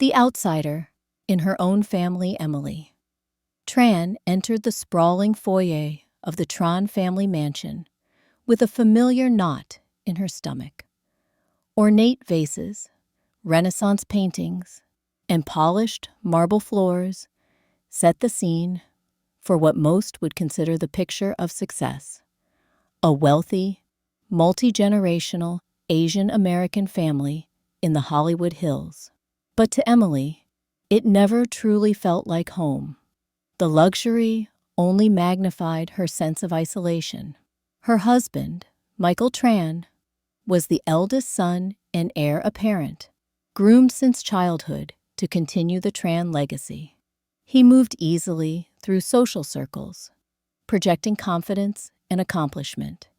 The outsider, in her own family, Emily. Tran entered the sprawling foyer of the Tran family mansion with a familiar knot in her stomach. Ornate vases, Renaissance paintings, and polished marble floors set the scene for what most would consider the picture of success. A wealthy, multi-generational Asian American family in the Hollywood Hills. But to Emily, it never truly felt like home. The luxury only magnified her sense of isolation. Her husband, Michael Tran, was the eldest son and heir apparent, groomed since childhood to continue the Tran legacy. He moved easily through social circles, projecting confidence and accomplishment.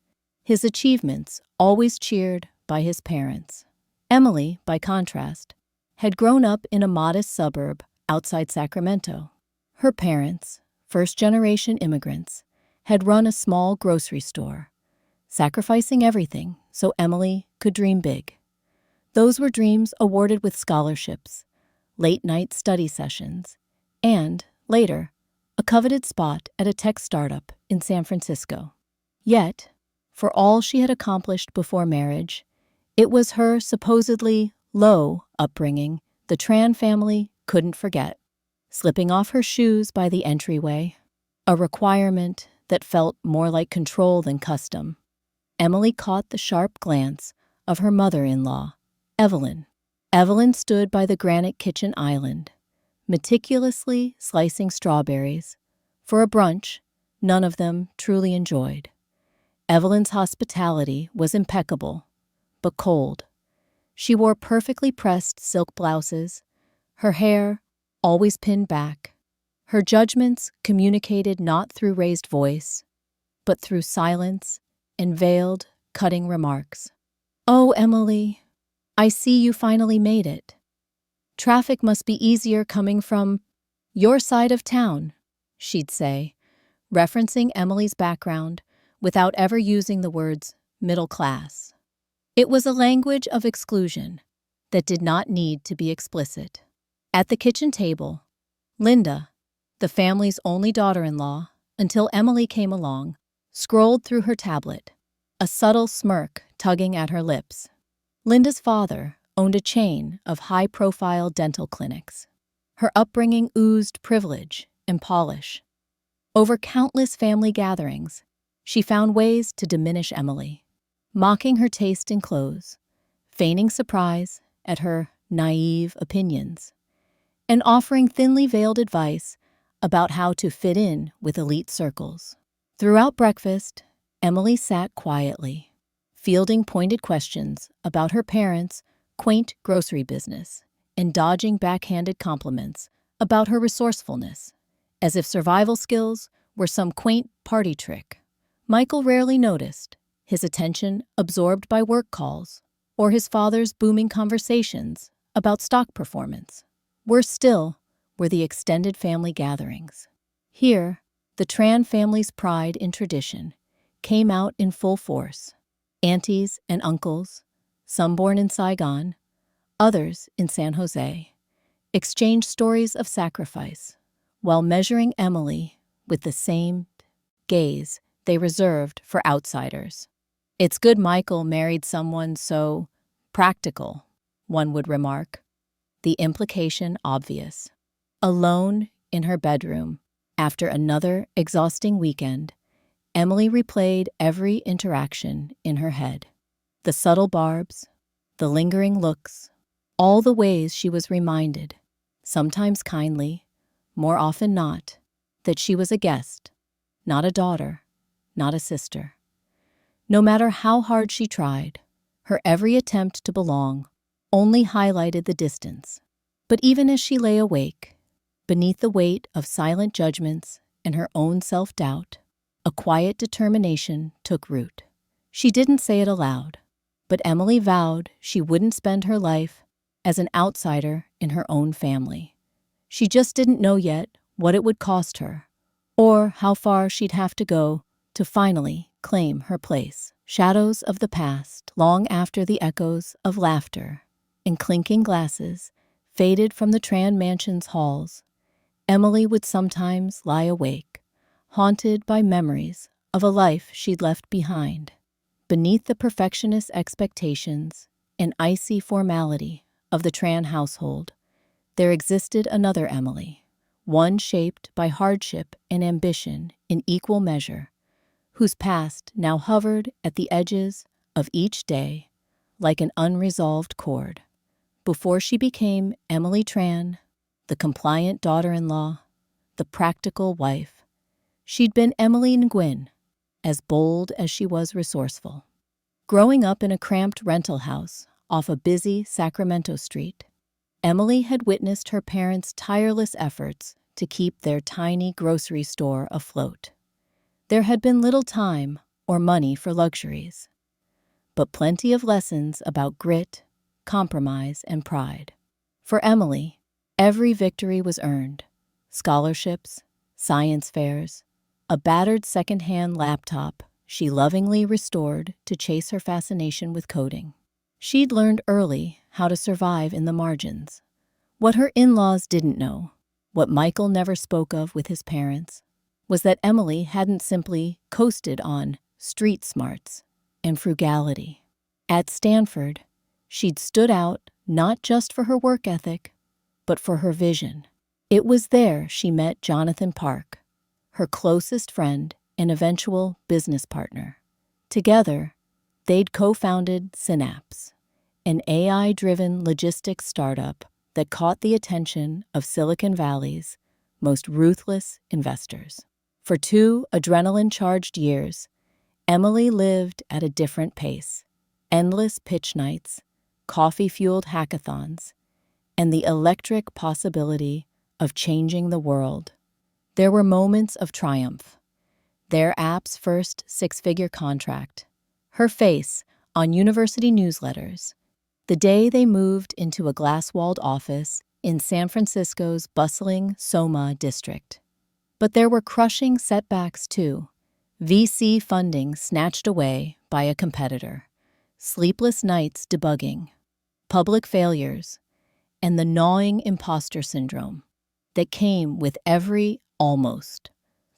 His achievements always cheered by his parents. Emily, by contrast, had grown up in a modest suburb outside Sacramento. Her parents, first-generation immigrants, had run a small grocery store, sacrificing everything so Emily could dream big. Those were dreams awarded with scholarships, late-night study sessions, and, later, a coveted spot at a tech startup in San Francisco. Yet, for all she had accomplished before marriage, it was her supposedly low upbringing the Tran family couldn't forget. Slipping off her shoes by the entryway, a requirement that felt more like control than custom, Emily caught the sharp glance of her mother-in-law, Evelyn. Evelyn stood by the granite kitchen island, meticulously slicing strawberries for a brunch none of them truly enjoyed. Evelyn's hospitality was impeccable, but cold. She wore perfectly pressed silk blouses, her hair always pinned back. Her judgments communicated not through raised voice, but through silence and veiled, cutting remarks. "Oh, Emily, I see you finally made it. Traffic must be easier coming from your side of town," she'd say, referencing Emily's background without ever using the words middle class. It was a language of exclusion that did not need to be explicit. At the kitchen table, Linda, the family's only daughter-in-law until Emily came along, scrolled through her tablet, a subtle smirk tugging at her lips. Linda's father owned a chain of high-profile dental clinics. Her upbringing oozed privilege and polish. Over countless family gatherings, she found ways to diminish Emily, mocking her taste in clothes, feigning surprise at her naive opinions, and offering thinly veiled advice about how to fit in with elite circles. Throughout breakfast, Emily sat quietly, fielding pointed questions about her parents' quaint grocery business and dodging backhanded compliments about her resourcefulness, as if survival skills were some quaint party trick. Michael rarely noticed, his attention absorbed by work calls or his father's booming conversations about stock performance. Worse still were the extended family gatherings. Here, the Tran family's pride in tradition came out in full force. Aunties and uncles, some born in Saigon, others in San Jose, exchanged stories of sacrifice while measuring Emily with the same gaze they reserved for outsiders. "It's good Michael married someone so practical," one would remark, the implication obvious. Alone in her bedroom, after another exhausting weekend, Emily replayed every interaction in her head. The subtle barbs, the lingering looks, all the ways she was reminded, sometimes kindly, more often not, that she was a guest, not a daughter, not a sister. No matter how hard she tried, her every attempt to belong only highlighted the distance. But even as she lay awake, beneath the weight of silent judgments and her own self-doubt, a quiet determination took root. She didn't say it aloud, but Emily vowed she wouldn't spend her life as an outsider in her own family. She just didn't know yet what it would cost her, or how far she'd have to go to finally claim her place. Shadows of the past, long after the echoes of laughter and clinking glasses faded from the Tran mansion's halls, Emily would sometimes lie awake, haunted by memories of a life she'd left behind. Beneath the perfectionist expectations and icy formality of the Tran household, there existed another Emily, one shaped by hardship and ambition in equal measure, whose past now hovered at the edges of each day like an unresolved chord. Before she became Emily Tran, the compliant daughter-in-law, the practical wife, she'd been Emily Nguyen, as bold as she was resourceful. Growing up in a cramped rental house off a busy Sacramento street, Emily had witnessed her parents' tireless efforts to keep their tiny grocery store afloat. There had been little time or money for luxuries, but plenty of lessons about grit, compromise, and pride. For Emily, every victory was earned: scholarships, science fairs, a battered second-hand laptop she lovingly restored to chase her fascination with coding. She'd learned early how to survive in the margins. What her in-laws didn't know, what Michael never spoke of with his parents, was that Emily hadn't simply coasted on street smarts and frugality. At Stanford, she'd stood out not just for her work ethic, but for her vision. It was there she met Jonathan Park, her closest friend and eventual business partner. Together, they'd co-founded Synapse, an AI-driven logistics startup that caught the attention of Silicon Valley's most ruthless investors. For 2 adrenaline-charged years, Emily lived at a different pace: endless pitch nights, coffee-fueled hackathons, and the electric possibility of changing the world. There were moments of triumph: their app's first 6-figure contract, her face on university newsletters, the day they moved into a glass-walled office in San Francisco's bustling Soma district. But there were crushing setbacks too: VC funding snatched away by a competitor, sleepless nights debugging, public failures, and the gnawing imposter syndrome that came with every almost.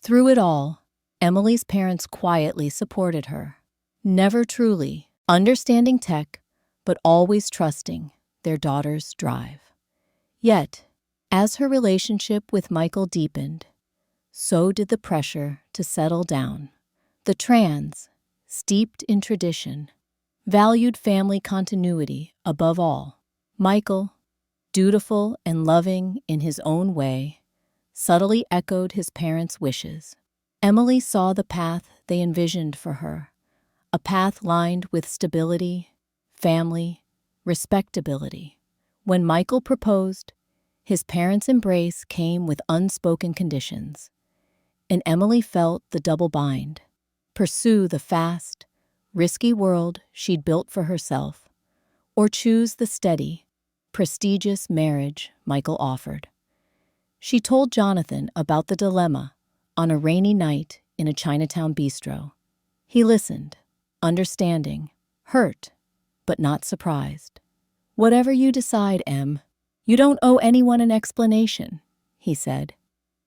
Through it all, Emily's parents quietly supported her, never truly understanding tech, but always trusting their daughter's drive. Yet, as her relationship with Michael deepened, so did the pressure to settle down. The Trans, steeped in tradition, valued family continuity above all. Michael, dutiful and loving in his own way, subtly echoed his parents' wishes. Emily saw the path they envisioned for her, a path lined with stability, family, respectability. When Michael proposed, his parents' embrace came with unspoken conditions, and Emily felt the double bind: pursue the fast, risky world she'd built for herself, or choose the steady, prestigious marriage Michael offered. She told Jonathan about the dilemma on a rainy night in a Chinatown bistro. He listened, understanding, hurt, but not surprised. "Whatever you decide, Em, you don't owe anyone an explanation," he said.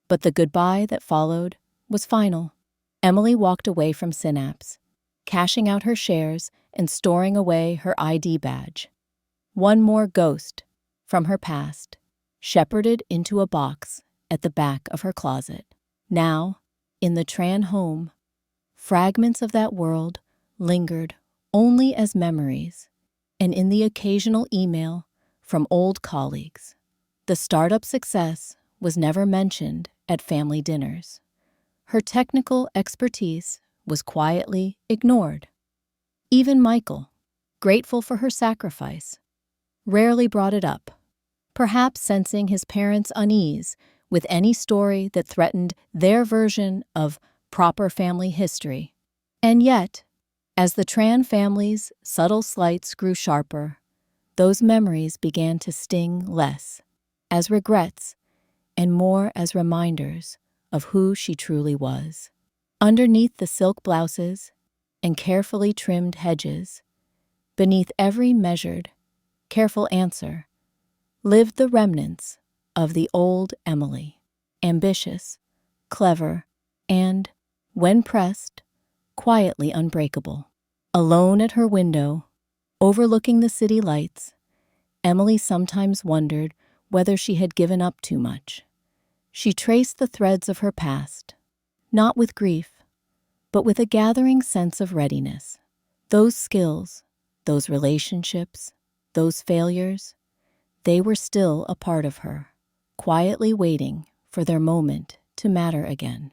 But the goodbye that followed was final. Emily walked away from Synapse, cashing out her shares and storing away her ID badge. One more ghost from her past, shepherded into a box at the back of her closet. Now, in the Tran home, fragments of that world lingered only as memories, and in the occasional email from old colleagues. The startup success was never mentioned at family dinners. Her technical expertise was quietly ignored. Even Michael, grateful for her sacrifice, rarely brought it up, perhaps sensing his parents' unease with any story that threatened their version of proper family history. And yet, as the Tran family's subtle slights grew sharper, those memories began to sting less as regrets and more as reminders of who she truly was. Underneath the silk blouses and carefully trimmed hedges, beneath every measured, careful answer, lived the remnants of the old Emily, ambitious, clever, and, when pressed, quietly unbreakable. Alone at her window, overlooking the city lights, Emily sometimes wondered whether she had given up too much. She traced the threads of her past, not with grief, but with a gathering sense of readiness. Those skills, those relationships, those failures, they were still a part of her, quietly waiting for their moment to matter again.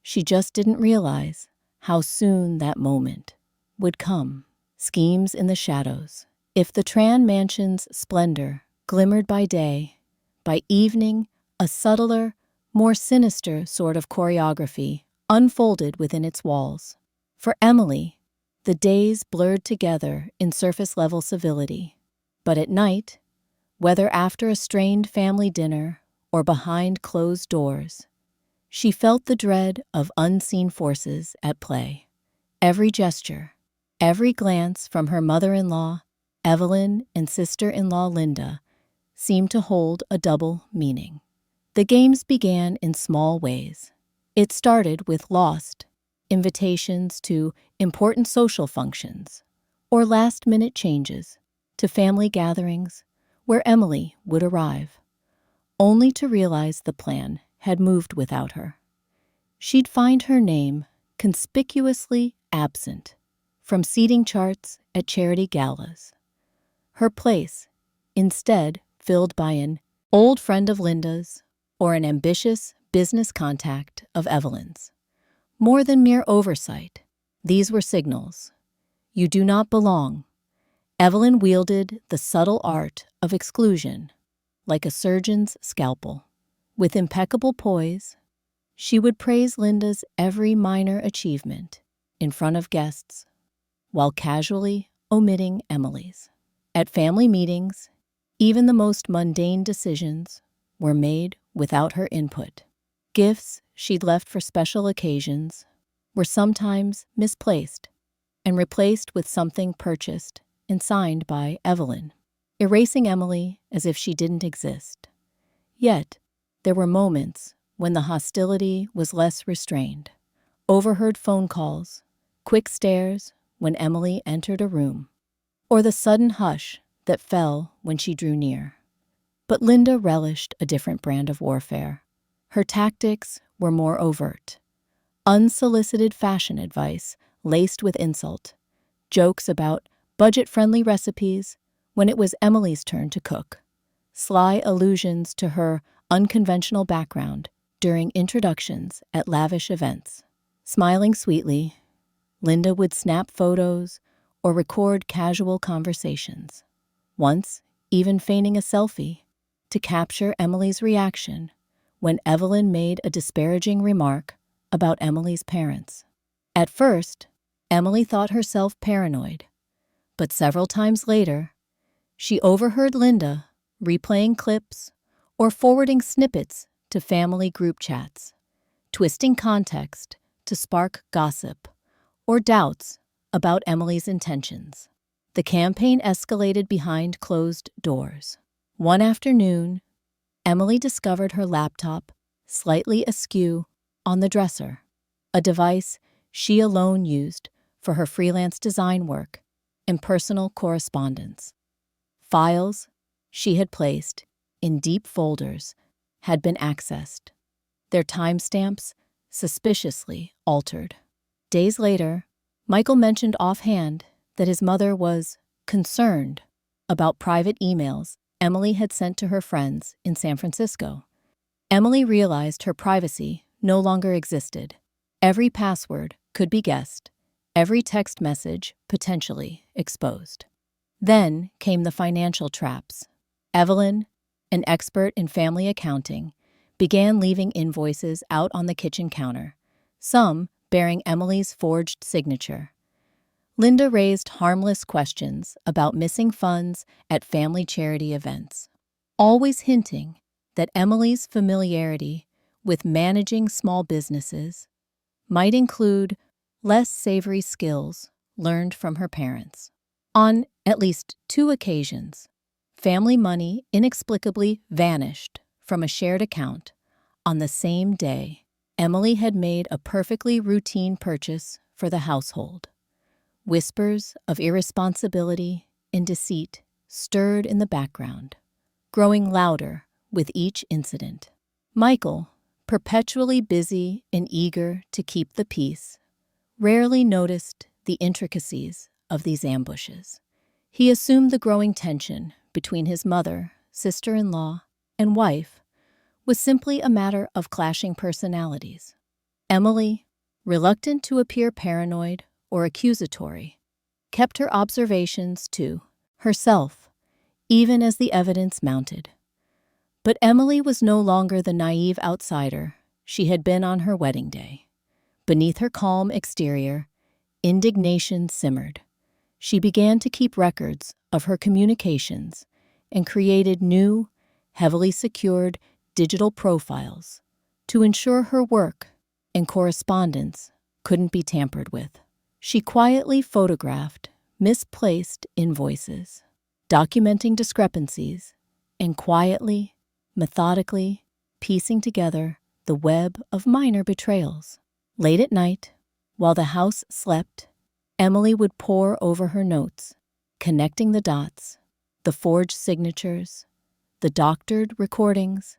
She just didn't realize how soon that moment would come. Schemes in the shadows. If the Tran mansion's splendor glimmered by day, by evening, a subtler, more sinister sort of choreography unfolded within its walls. For Emily, the days blurred together in surface-level civility. But at night, whether after a strained family dinner or behind closed doors, she felt the dread of unseen forces at play. Every gesture, every glance from her mother-in-law, Evelyn, and sister-in-law Linda seemed to hold a double meaning. The games began in small ways. It started with lost invitations to important social functions or last-minute changes to family gatherings where Emily would arrive, only to realize the plan had moved without her. She'd find her name conspicuously absent from seating charts at charity galas. Her place, instead, filled by an old friend of Linda's or an ambitious business contact of Evelyn's. More than mere oversight, these were signals. You do not belong. Evelyn wielded the subtle art of exclusion, like a surgeon's scalpel. With impeccable poise, she would praise Linda's every minor achievement in front of guests, while casually omitting Emily's. At family meetings, even the most mundane decisions were made without her input. Gifts she'd left for special occasions were sometimes misplaced and replaced with something purchased and signed by Evelyn, erasing Emily as if she didn't exist. Yet, there were moments when the hostility was less restrained. Overheard phone calls, quick stares when Emily entered a room, or the sudden hush that fell when she drew near. But Linda relished a different brand of warfare. Her tactics were more overt. Unsolicited fashion advice laced with insult, jokes about budget-friendly recipes when it was Emily's turn to cook, sly allusions to her unconventional background during introductions at lavish events. Smiling sweetly, Linda would snap photos or record casual conversations, once even feigning a selfie to capture Emily's reaction when Evelyn made a disparaging remark about Emily's parents. At first, Emily thought herself paranoid, but several times later, she overheard Linda replaying clips or forwarding snippets to family group chats, twisting context to spark gossip or doubts about Emily's intentions. The campaign escalated behind closed doors. One afternoon, Emily discovered her laptop slightly askew on the dresser, a device she alone used for her freelance design work and personal correspondence. Files she had placed in deep folders had been accessed, their timestamps suspiciously altered. Days later, Michael mentioned offhand that his mother was concerned about private emails Emily had sent to her friends in San Francisco. Emily realized her privacy no longer existed. Every password could be guessed, every text message potentially exposed. Then came the financial traps. Evelyn, an expert in family accounting, began leaving invoices out on the kitchen counter, some bearing Emily's forged signature. Linda raised harmless questions about missing funds at family charity events, always hinting that Emily's familiarity with managing small businesses might include less savory skills learned from her parents. On at least 2 occasions, Family money inexplicably vanished from a shared account on the same day Emily had made a perfectly routine purchase for the household. Whispers of irresponsibility and deceit stirred in the background, growing louder with each incident. Michael, perpetually busy and eager to keep the peace, rarely noticed the intricacies of these ambushes. He assumed the growing tension between his mother, sister-in-law, and wife was simply a matter of clashing personalities. Emily, reluctant to appear paranoid or accusatory, kept her observations to herself, even as the evidence mounted. But Emily was no longer the naive outsider she had been on her wedding day. Beneath her calm exterior, indignation simmered. She began to keep records of her communications and created new, heavily secured digital profiles to ensure her work and correspondence couldn't be tampered with. She quietly photographed misplaced invoices, documenting discrepancies, and quietly, methodically piecing together the web of minor betrayals. Late at night, while the house slept, Emily would pore over her notes, connecting the dots, the forged signatures, the doctored recordings,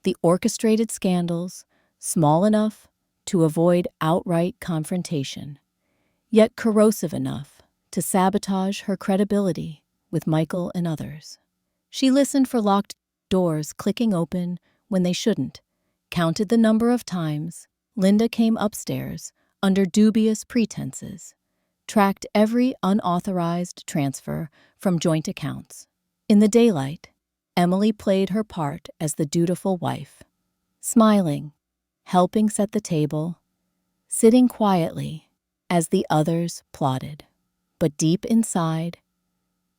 the orchestrated scandals, small enough to avoid outright confrontation, yet corrosive enough to sabotage her credibility with Michael and others. She listened for locked doors clicking open when they shouldn't, counted the number of times Linda came upstairs under dubious pretenses, tracked every unauthorized transfer from joint accounts. In the daylight, Emily played her part as the dutiful wife, smiling, helping set the table, sitting quietly as the others plotted. But deep inside,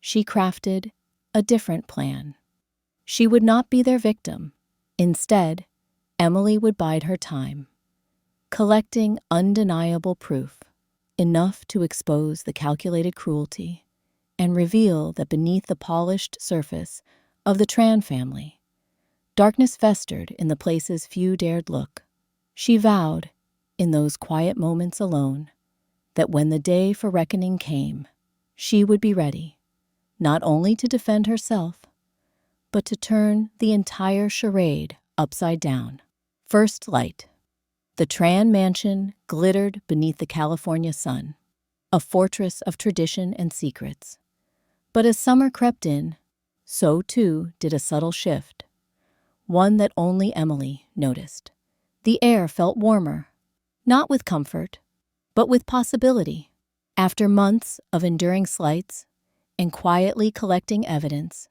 she crafted a different plan. She would not be their victim. Instead, Emily would bide her time, collecting undeniable proof, enough to expose the calculated cruelty and reveal that beneath the polished surface of the Tran family, darkness festered in the places few dared look. She vowed, in those quiet moments alone, that when the day for reckoning came, she would be ready, not only to defend herself, but to turn the entire charade upside down. First light. The Tran mansion glittered beneath the California sun, a fortress of tradition and secrets. But as summer crept in, so too did a subtle shift, one that only Emily noticed. The air felt warmer, not with comfort, but with possibility. After months of enduring slights and quietly collecting evidence,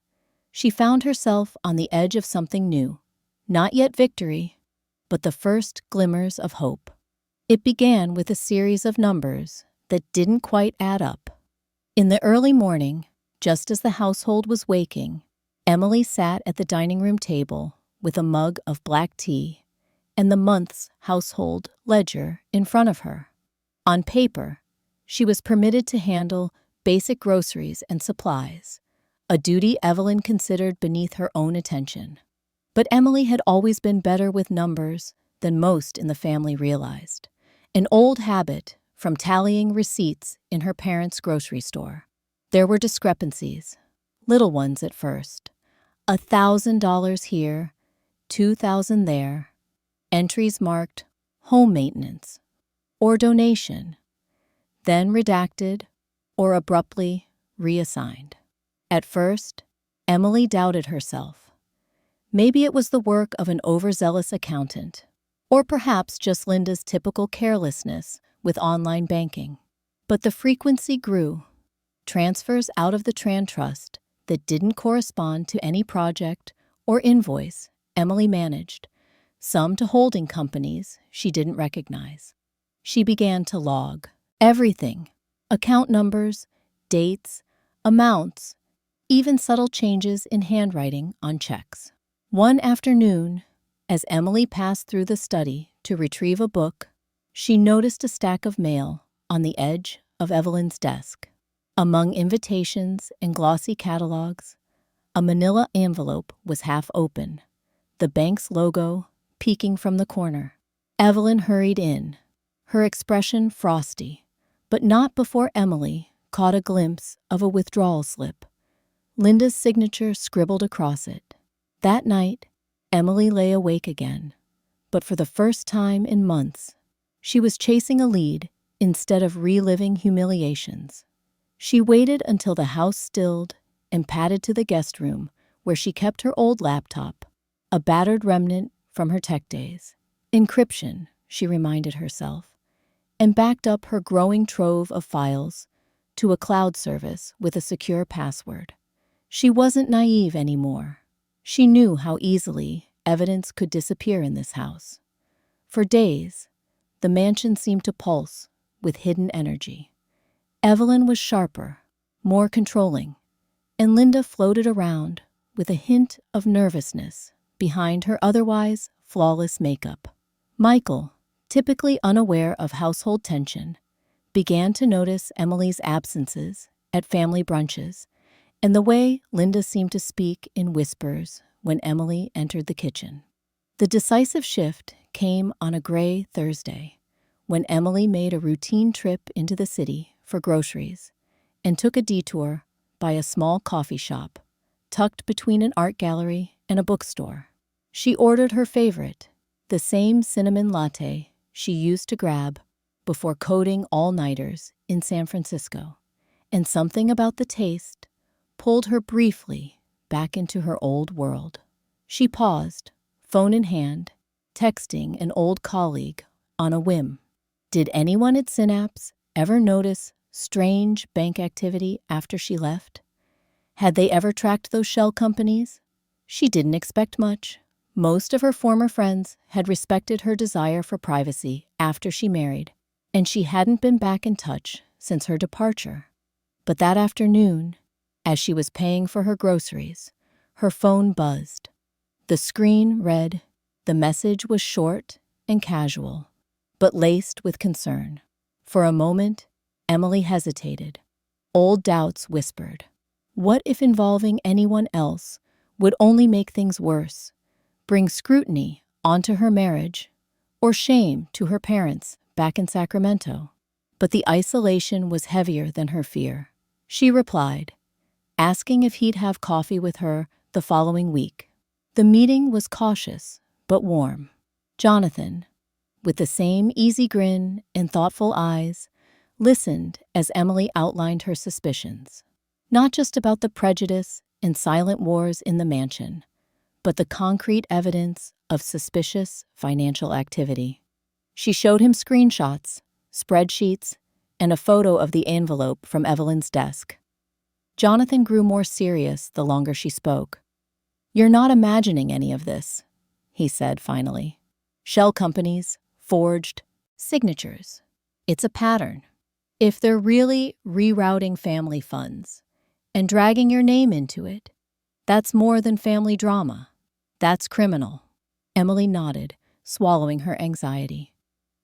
she found herself on the edge of something new. Not yet victory, but the first glimmers of hope. It began with a series of numbers that didn't quite add up. In the early morning, just as the household was waking, Emily sat at the dining room table with a mug of black tea and the month's household ledger in front of her. On paper, she was permitted to handle basic groceries and supplies, a duty Evelyn considered beneath her own attention. But Emily had always been better with numbers than most in the family realized, an old habit from tallying receipts in her parents' grocery store. There were discrepancies, little ones at first, $1,000 here, $2,000 there, entries marked home maintenance or donation, then redacted or abruptly reassigned. At first, Emily doubted herself. Maybe it was the work of an overzealous accountant, or perhaps just Linda's typical carelessness with online banking. But the frequency grew. Transfers out of the Tran Trust that didn't correspond to any project or invoice Emily managed, some to holding companies she didn't recognize. She began to log everything: account numbers, dates, amounts, even subtle changes in handwriting on checks. One afternoon, as Emily passed through the study to retrieve a book, she noticed a stack of mail on the edge of Evelyn's desk. Among invitations and glossy catalogs, A manila envelope was half open, the bank's logo peeking from the corner. Evelyn hurried in, her expression frosty, but not before Emily caught a glimpse of a withdrawal slip, Linda's signature scribbled across it. That night, Emily lay awake again, but for the first time in months, she was chasing a lead instead of reliving humiliations. She waited until the house stilled and padded to the guest room where she kept her old laptop, a battered remnant from her tech days. Encryption, she reminded herself, and backed up her growing trove of files to a cloud service with a secure password. She wasn't naive anymore. She knew how easily evidence could disappear in this house. For days, the mansion seemed to pulse with hidden energy. Evelyn was sharper, more controlling, and Linda floated around with a hint of nervousness behind her otherwise flawless makeup. Michael, typically unaware of household tension, began to notice Emily's absences at family brunches and the way Linda seemed to speak in whispers when Emily entered the kitchen. The decisive shift came on a gray Thursday when Emily made a routine trip into the city for groceries and took a detour by a small coffee shop tucked between an art gallery and a bookstore. She ordered her favorite, the same cinnamon latte she used to grab before coding all-nighters in San Francisco, and something about the taste pulled her briefly back into her old world. She paused, phone in hand, texting an old colleague on a whim. Did anyone at Synapse ever notice strange bank activity after she left? Had they ever tracked those shell companies? She didn't expect much. Most of her former friends had respected her desire for privacy after she married, and she hadn't been back in touch since her departure. But that afternoon, as she was paying for her groceries, her phone buzzed. The screen read, the message was short and casual, but laced with concern. For a moment, Emily hesitated. Old doubts whispered. What if involving anyone else would only make things worse, bring scrutiny onto her marriage, or shame to her parents back in Sacramento? But the isolation was heavier than her fear. She replied, asking if he'd have coffee with her the following week. The meeting was cautious but warm. Jonathan, with the same easy grin and thoughtful eyes, listened as Emily outlined her suspicions. Not just about the prejudice and silent wars in the mansion, but the concrete evidence of suspicious financial activity. She showed him screenshots, spreadsheets, and a photo of the envelope from Evelyn's desk. Jonathan grew more serious the longer she spoke. "You're not imagining any of this," he said finally. "Shell companies, forged signatures. It's a pattern. If they're really rerouting family funds and dragging your name into it, that's more than family drama. That's criminal." Emily nodded, swallowing her anxiety.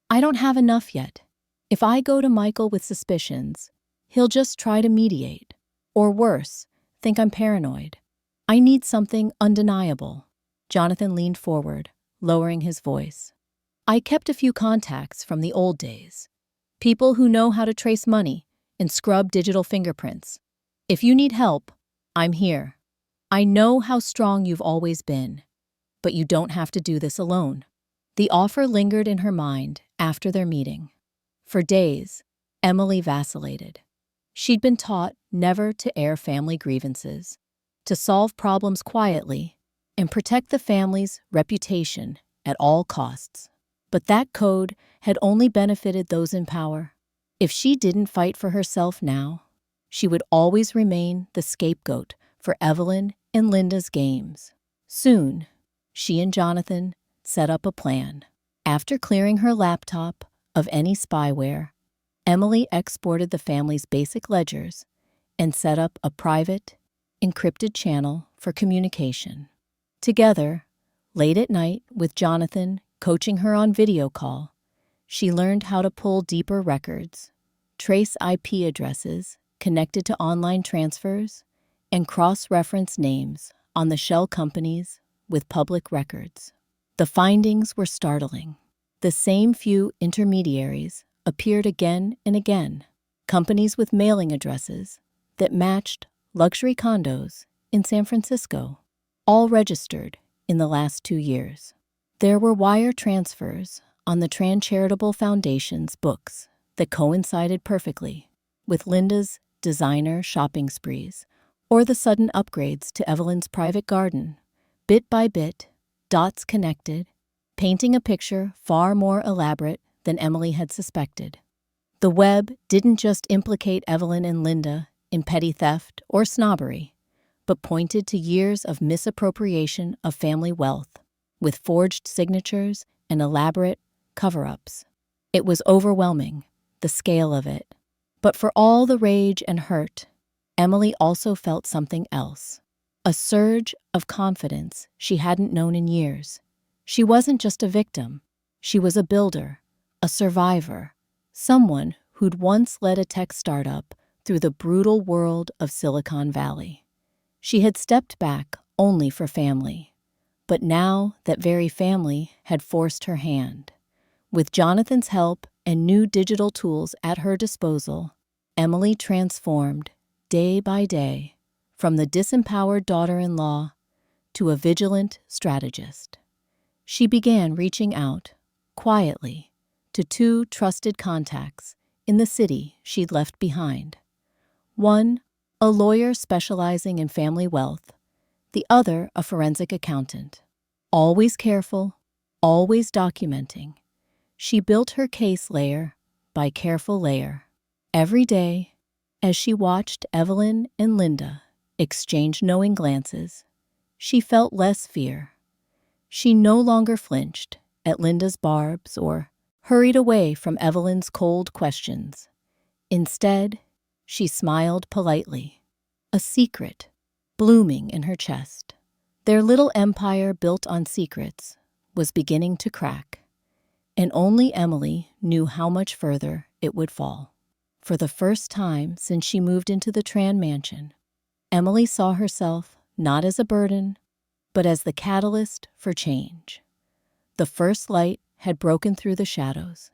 "I don't have enough yet. If I go to Michael with suspicions, he'll just try to mediate. Or worse, think I'm paranoid. I need something undeniable." Jonathan leaned forward, lowering his voice. "I kept a few contacts from the old days. People who know how to trace money and scrub digital fingerprints. If you need help, I'm here. I know how strong you've always been, but you don't have to do this alone." The offer lingered in her mind after their meeting. For days, Emily vacillated. She'd been taught never to air family grievances, to solve problems quietly, and protect the family's reputation at all costs. But that code had only benefited those in power. If she didn't fight for herself now, she would always remain the scapegoat for Evelyn and Linda's games. Soon, she and Jonathan set up a plan. After clearing her laptop of any spyware, Emily exported the family's basic ledgers and set up a private, encrypted channel for communication. Together, late at night with Jonathan coaching her on video call, she learned how to pull deeper records, trace IP addresses connected to online transfers, and cross-referenced names on the shell companies with public records. The findings were startling. The same few intermediaries appeared again and again, companies with mailing addresses that matched luxury condos in San Francisco, all registered in the last 2 years. There were wire transfers on the Tran Charitable Foundation's books that coincided perfectly with Linda's designer shopping sprees or the sudden upgrades to Evelyn's private garden. Bit by bit, dots connected, painting a picture far more elaborate than Emily had suspected. The web didn't just implicate Evelyn and Linda in petty theft or snobbery, but pointed to years of misappropriation of family wealth, with forged signatures and elaborate cover-ups. It was overwhelming, the scale of it. But for all the rage and hurt, Emily also felt something else. A surge of confidence she hadn't known in years. She wasn't just a victim. She was a builder, a survivor, someone who'd once led a tech startup through the brutal world of Silicon Valley. She had stepped back only for family, but now that very family had forced her hand. With Jonathan's help and new digital tools at her disposal, Emily transformed day by day from the disempowered daughter-in-law to a vigilant strategist. She began reaching out, quietly, to 2 trusted contacts in the city she'd left behind. One, a lawyer specializing in family wealth, the other a forensic accountant. Always careful, always documenting, she built her case layer by careful layer. Every day, as she watched Evelyn and Linda exchange knowing glances, she felt less fear. She no longer flinched at Linda's barbs or hurried away from Evelyn's cold questions. Instead, she smiled politely, a secret blooming in her chest. Their little empire built on secrets was beginning to crack, and only Emily knew how much further it would fall. For the first time since she moved into the Tran mansion, Emily saw herself not as a burden, but as the catalyst for change. The first light had broken through the shadows,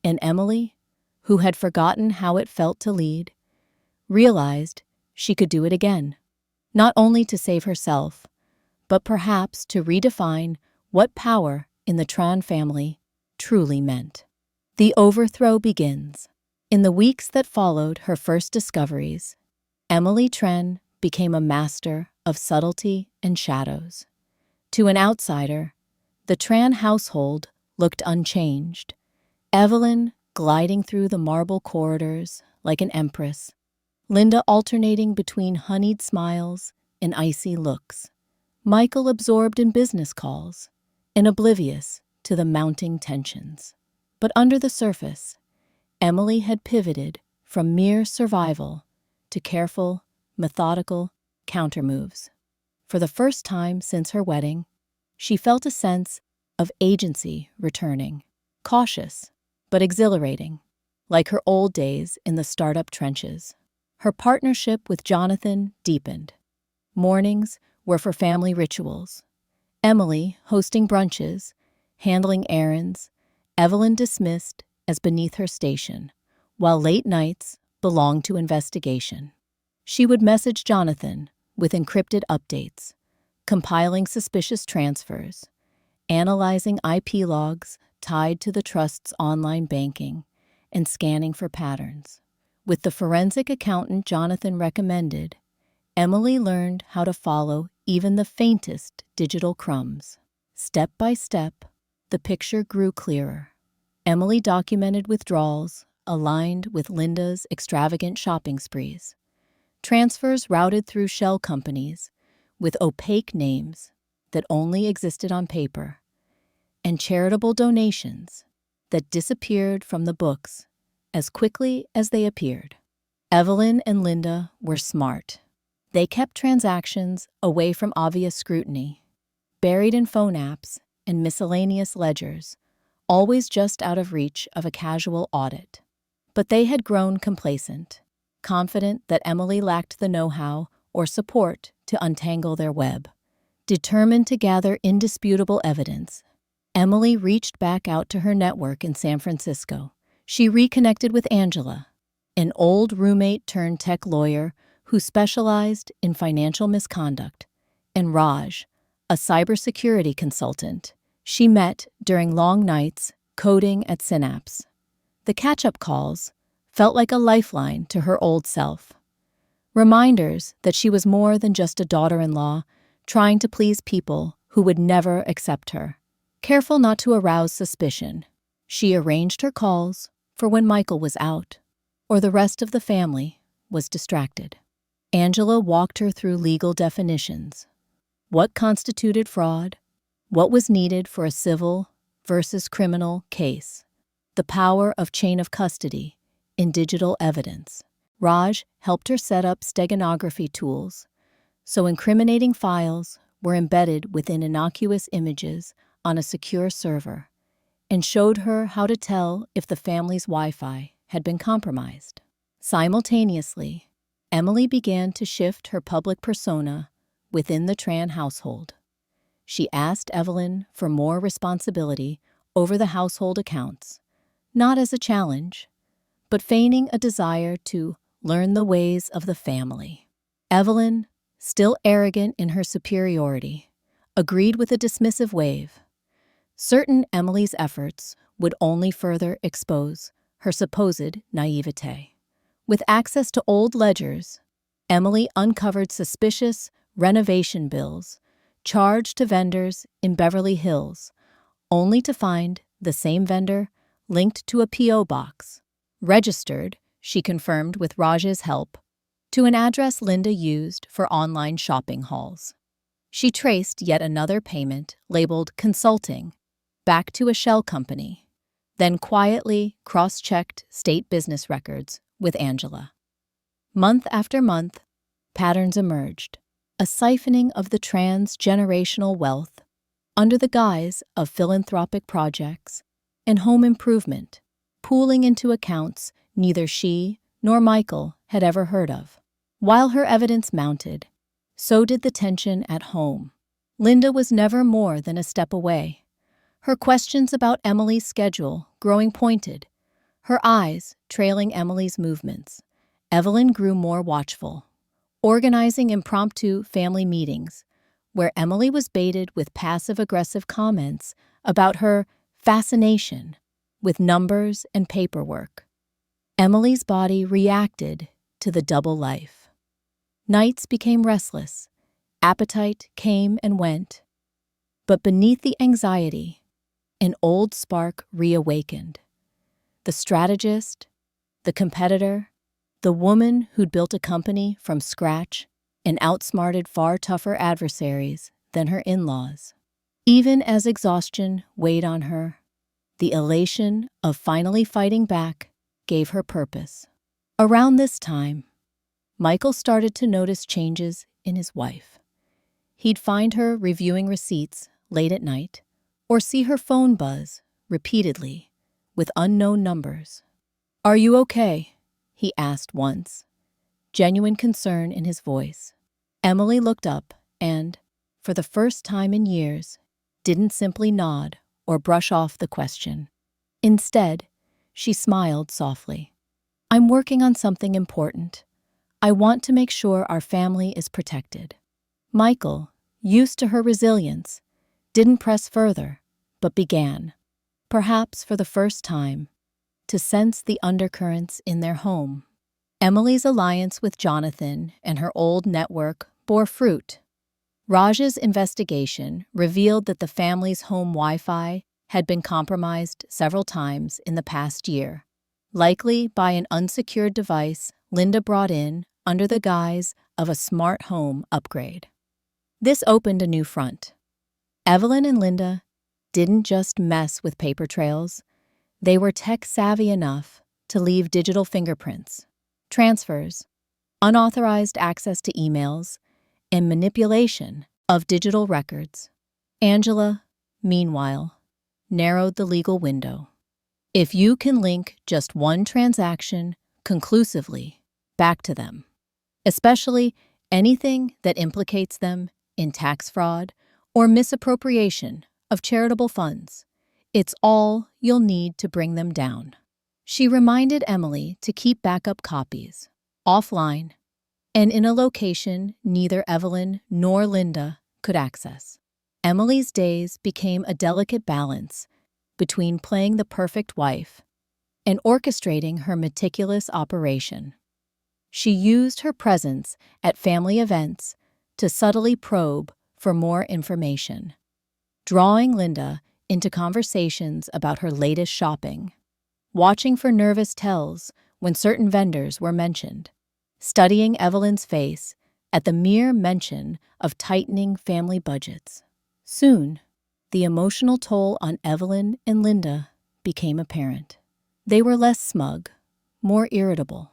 and Emily, who had forgotten how it felt to lead, realized she could do it again, not only to save herself, but perhaps to redefine what power in the Tran family truly meant. The overthrow begins. In the weeks that followed her first discoveries, Emily Tran became a master of subtlety and shadows. To an outsider, the Tran household looked unchanged. Evelyn gliding through the marble corridors like an empress, Linda alternating between honeyed smiles and icy looks, Michael absorbed in business calls and oblivious to the mounting tensions. But under the surface, Emily had pivoted from mere survival to careful, methodical countermoves. For the first time since her wedding, she felt a sense of agency returning, cautious but exhilarating, like her old days in the startup trenches. Her partnership with Jonathan deepened. Mornings were for family rituals. Emily hosting brunches, handling errands, Evelyn dismissed as beneath her station, while late nights belonged to investigation. She would message Jonathan with encrypted updates, compiling suspicious transfers, analyzing IP logs tied to the trust's online banking, and scanning for patterns. With the forensic accountant Jonathan recommended, Emily learned how to follow even the faintest digital crumbs. Step by step, the picture grew clearer. Emily documented withdrawals aligned with Linda's extravagant shopping sprees, transfers routed through shell companies with opaque names that only existed on paper, and charitable donations that disappeared from the books as quickly as they appeared. Evelyn and Linda were smart. They kept transactions away from obvious scrutiny, buried in phone apps and miscellaneous ledgers, always just out of reach of a casual audit. But they had grown complacent, confident that Emily lacked the know-how or support to untangle their web. Determined to gather indisputable evidence, Emily reached back out to her network in San Francisco. She reconnected with Angela, an old roommate-turned-tech lawyer who specialized in financial misconduct, and Raj, a cybersecurity consultant she met during long nights coding at Synapse. The catch-up calls felt like a lifeline to her old self. Reminders that she was more than just a daughter-in-law trying to please people who would never accept her. Careful not to arouse suspicion, she arranged her calls for when Michael was out or the rest of the family was distracted. Angela walked her through legal definitions. What constituted fraud? What was needed for a civil versus criminal case? The power of chain of custody in digital evidence. Raj helped her set up steganography tools, so incriminating files were embedded within innocuous images on a secure server, and showed her how to tell if the family's Wi-Fi had been compromised. Simultaneously, Emily began to shift her public persona within the Tran household. She asked Evelyn for more responsibility over the household accounts, not as a challenge, but feigning a desire to learn the ways of the family. Evelyn, still arrogant in her superiority, agreed with a dismissive wave. Certain Emily's efforts would only further expose her supposed naivete. With access to old ledgers, Emily uncovered suspicious renovation bills charged to vendors in Beverly Hills, only to find the same vendor linked to a P.O. box, registered, she confirmed with Raj's help, to an address Linda used for online shopping hauls. She traced yet another payment labeled consulting back to a shell company, then quietly cross-checked state business records with Angela. Month after month, patterns emerged, a siphoning of the transgenerational wealth under the guise of philanthropic projects and home improvement, pooling into accounts neither she nor Michael had ever heard of. While her evidence mounted, so did the tension at home. Linda was never more than a step away, her questions about Emily's schedule growing pointed, her eyes trailing Emily's movements. Evelyn grew more watchful, organizing impromptu family meetings where Emily was baited with passive-aggressive comments about her fascination with numbers and paperwork. Emily's body reacted to the double life. Nights became restless, appetite came and went, but beneath the anxiety, an old spark reawakened. The strategist, the competitor, the woman who'd built a company from scratch and outsmarted far tougher adversaries than her in-laws. Even as exhaustion weighed on her, the elation of finally fighting back gave her purpose. Around this time, Michael started to notice changes in his wife. He'd find her reviewing receipts late at night, or see her phone buzz repeatedly with unknown numbers. "Are you okay?" he asked once, genuine concern in his voice. Emily looked up and, for the first time in years, didn't simply nod or brush off the question. Instead, she smiled softly. "I'm working on something important. I want to make sure our family is protected." Michael, used to her resilience, didn't press further, but began, perhaps for the first time, to sense the undercurrents in their home. Emily's alliance with Jonathan and her old network bore fruit. Raj's investigation revealed that the family's home Wi-Fi had been compromised several times in the past year, likely by an unsecured device Linda brought in under the guise of a smart home upgrade. This opened a new front. Evelyn and Linda didn't just mess with paper trails, they were tech-savvy enough to leave digital fingerprints, transfers, unauthorized access to emails, and manipulation of digital records. Angela, meanwhile, narrowed the legal window. If you can link just one transaction conclusively back to them, especially Anything that implicates them in tax fraud or misappropriation of charitable funds. It's all you'll need to bring them down. She reminded Emily to keep backup copies, offline, and in a location neither Evelyn nor Linda could access. Emily's days became a delicate balance between playing the perfect wife and orchestrating her meticulous operation. She used her presence at family events to subtly probe for more information, drawing Linda into conversations about her latest shopping, watching for nervous tells when certain vendors were mentioned, studying Evelyn's face at the mere mention of tightening family budgets. Soon, the emotional toll on Evelyn and Linda became apparent. They were less smug, more irritable,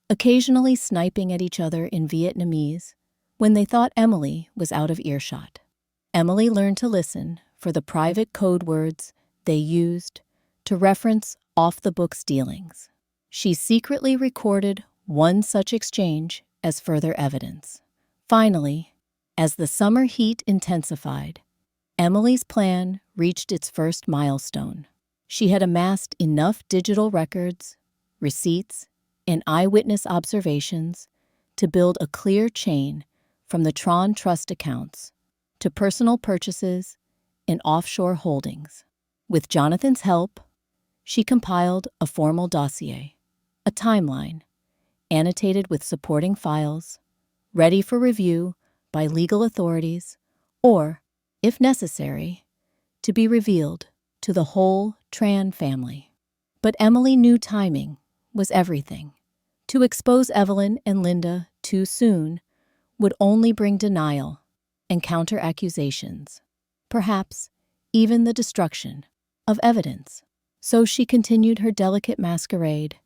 occasionally sniping at each other in Vietnamese when they thought Emily was out of earshot. Emily learned to listen for the private code words they used to reference off-the-books dealings. She secretly recorded one such exchange as further evidence. Finally, as the summer heat intensified, Emily's plan reached its first milestone. She had amassed enough digital records, receipts, and eyewitness observations to build a clear chain from the Tron Trust accounts to personal purchases and offshore holdings. With Jonathan's help, she compiled a formal dossier, a timeline, annotated with supporting files, ready for review by legal authorities or, if necessary, to be revealed to the whole Tran family. But Emily knew timing was everything. To expose Evelyn and Linda too soon would only bring denial and counter-accusations, perhaps even the destruction of evidence. So she continued her delicate masquerade,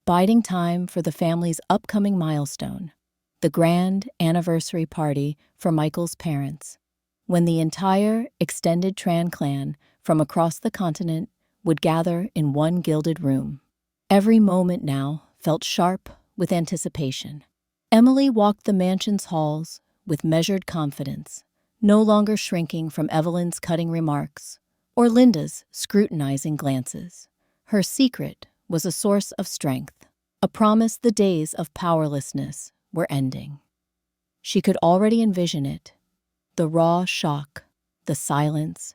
biding time for the family's upcoming milestone, the grand anniversary party for Michael's parents, when the entire extended Tran clan from across the continent would gather in one gilded room. Every moment now felt sharp with anticipation. Emily walked the mansion's halls with measured confidence, no longer shrinking from Evelyn's cutting remarks or Linda's scrutinizing glances. Her secret was a source of strength, a promise the days of powerlessness were ending. She could already envision it, the raw shock, the silence,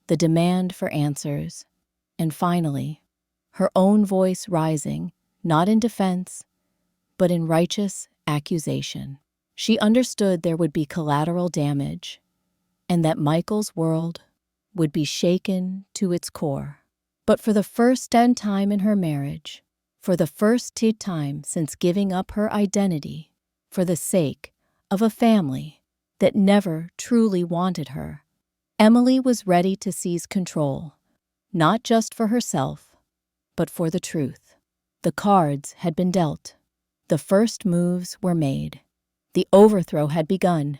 the demand for answers, and finally, her own voice rising, not in defense, but in righteous accusation. She understood there would be collateral damage, and that Michael's world would be shaken to its core. But for the first time in her marriage, for the first time since giving up her identity for the sake of a family that never truly wanted her, Emily was ready to seize control, not just for herself, but for the truth. The cards had been dealt. The first moves were made. The overthrow had begun,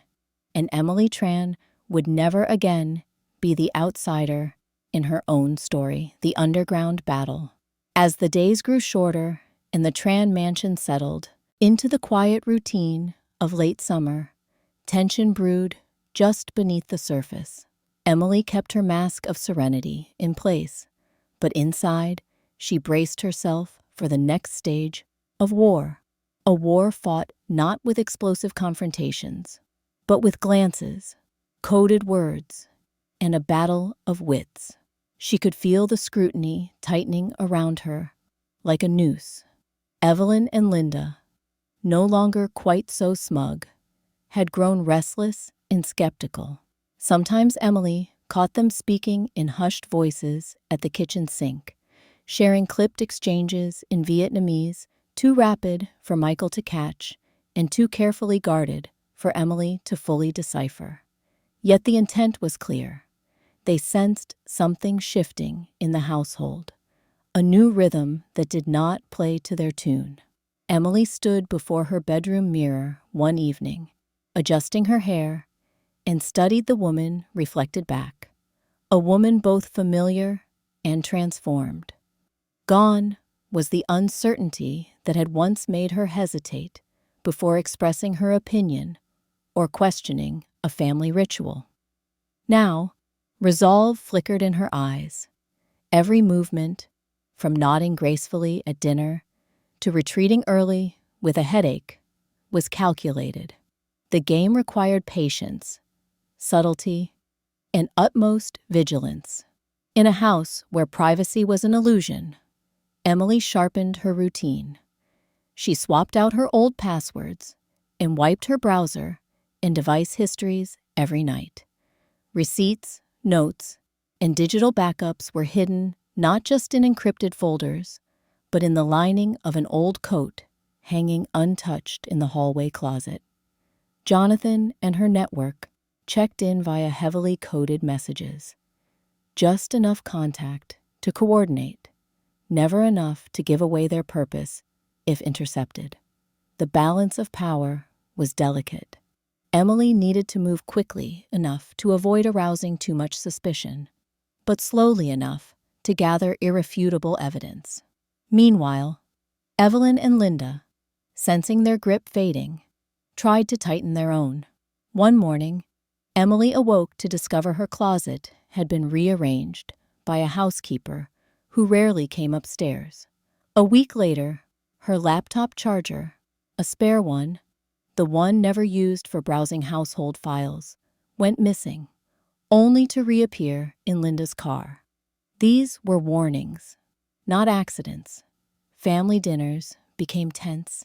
and Emily Tran would never again be the outsider in her own story, the underground battle. As the days grew shorter and the Tran mansion settled into the quiet routine of late summer, tension brewed just beneath the surface. Emily kept her mask of serenity in place, but inside, she braced herself for the next stage of war. A war fought not with explosive confrontations, but with glances, coded words, and a battle of wits. She could feel the scrutiny tightening around her like a noose. Evelyn and Linda, no longer quite so smug, had grown restless and skeptical. Sometimes Emily caught them speaking in hushed voices at the kitchen sink, sharing clipped exchanges in Vietnamese, too rapid for Michael to catch and too carefully guarded for Emily to fully decipher. Yet the intent was clear. They sensed something shifting in the household, a new rhythm that did not play to their tune. Emily stood before her bedroom mirror one evening, adjusting her hair, and studied the woman reflected back, a woman both familiar and transformed. Gone was the uncertainty that had once made her hesitate before expressing her opinion or questioning a family ritual. Now, resolve flickered in her eyes. Every movement, from nodding gracefully at dinner to retreating early with a headache, was calculated. The game required patience, subtlety, and utmost vigilance. In a house where privacy was an illusion, Emily sharpened her routine. She swapped out her old passwords and wiped her browser and device histories every night. Receipts, notes, and digital backups were hidden not just in encrypted folders, but in the lining of an old coat hanging untouched in the hallway closet. Jonathan and her network checked in via heavily coded messages. Just enough contact to coordinate, never enough to give away their purpose if intercepted. The balance of power was delicate. Emily needed to move quickly enough to avoid arousing too much suspicion, but slowly enough to gather irrefutable evidence. Meanwhile, Evelyn and Linda, sensing their grip fading, tried to tighten their own. One morning, Emily awoke to discover her closet had been rearranged by a housekeeper who rarely came upstairs. A week later, her laptop charger, a spare one, the one never used for browsing household files, went missing, only to reappear in Linda's car. These were warnings, not accidents. Family dinners became tense,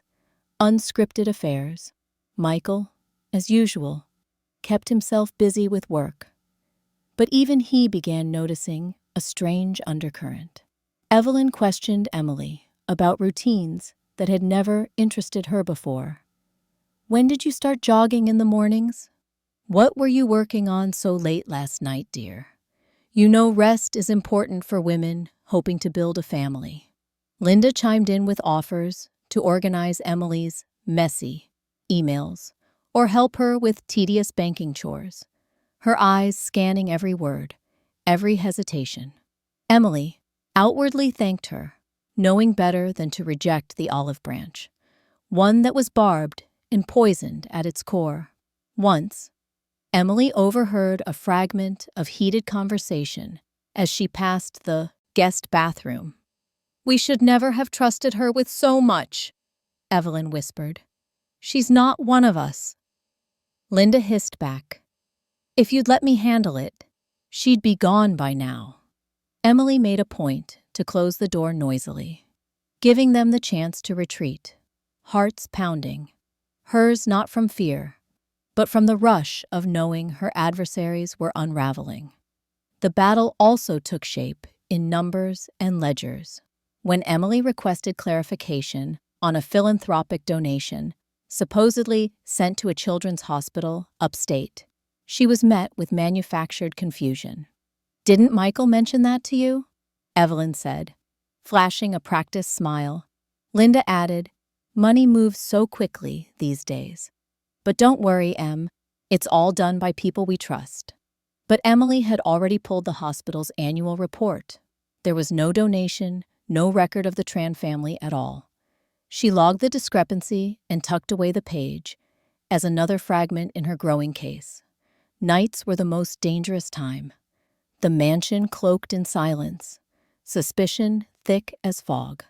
unscripted affairs. Michael, as usual, kept himself busy with work, but even he began noticing a strange undercurrent. Evelyn questioned Emily about routines that had never interested her before. When did you start jogging in the mornings? What were you working on so late last night, dear? You know rest is important for women hoping to build a family. Linda chimed in with offers to organize Emily's messy emails or help her with tedious banking chores, her eyes scanning every word, every hesitation. Emily outwardly thanked her, knowing better than to reject the olive branch, one that was barbed and poisoned at its core. Once, Emily overheard a fragment of heated conversation as she passed the guest bathroom. "We should never have trusted her with so much," Evelyn whispered. "She's not one of us." Linda hissed back, "If you'd let me handle it, she'd be gone by now." Emily made a point to close the door noisily, giving them the chance to retreat, hearts pounding, hers not from fear, but from the rush of knowing her adversaries were unraveling. The battle also took shape in numbers and ledgers. When Emily requested clarification on a philanthropic donation supposedly sent to a children's hospital upstate, she was met with manufactured confusion. "Didn't Michael mention that to you?" Evelyn said, flashing a practiced smile. Linda added, "Money moves so quickly these days. But don't worry, Em, it's all done by people we trust." But Emily had already pulled the hospital's annual report. There was no donation, no record of the Tran family at all. She logged the discrepancy and tucked away the page as another fragment in her growing case. Nights were the most dangerous time. The mansion cloaked in silence, suspicion thick as fog.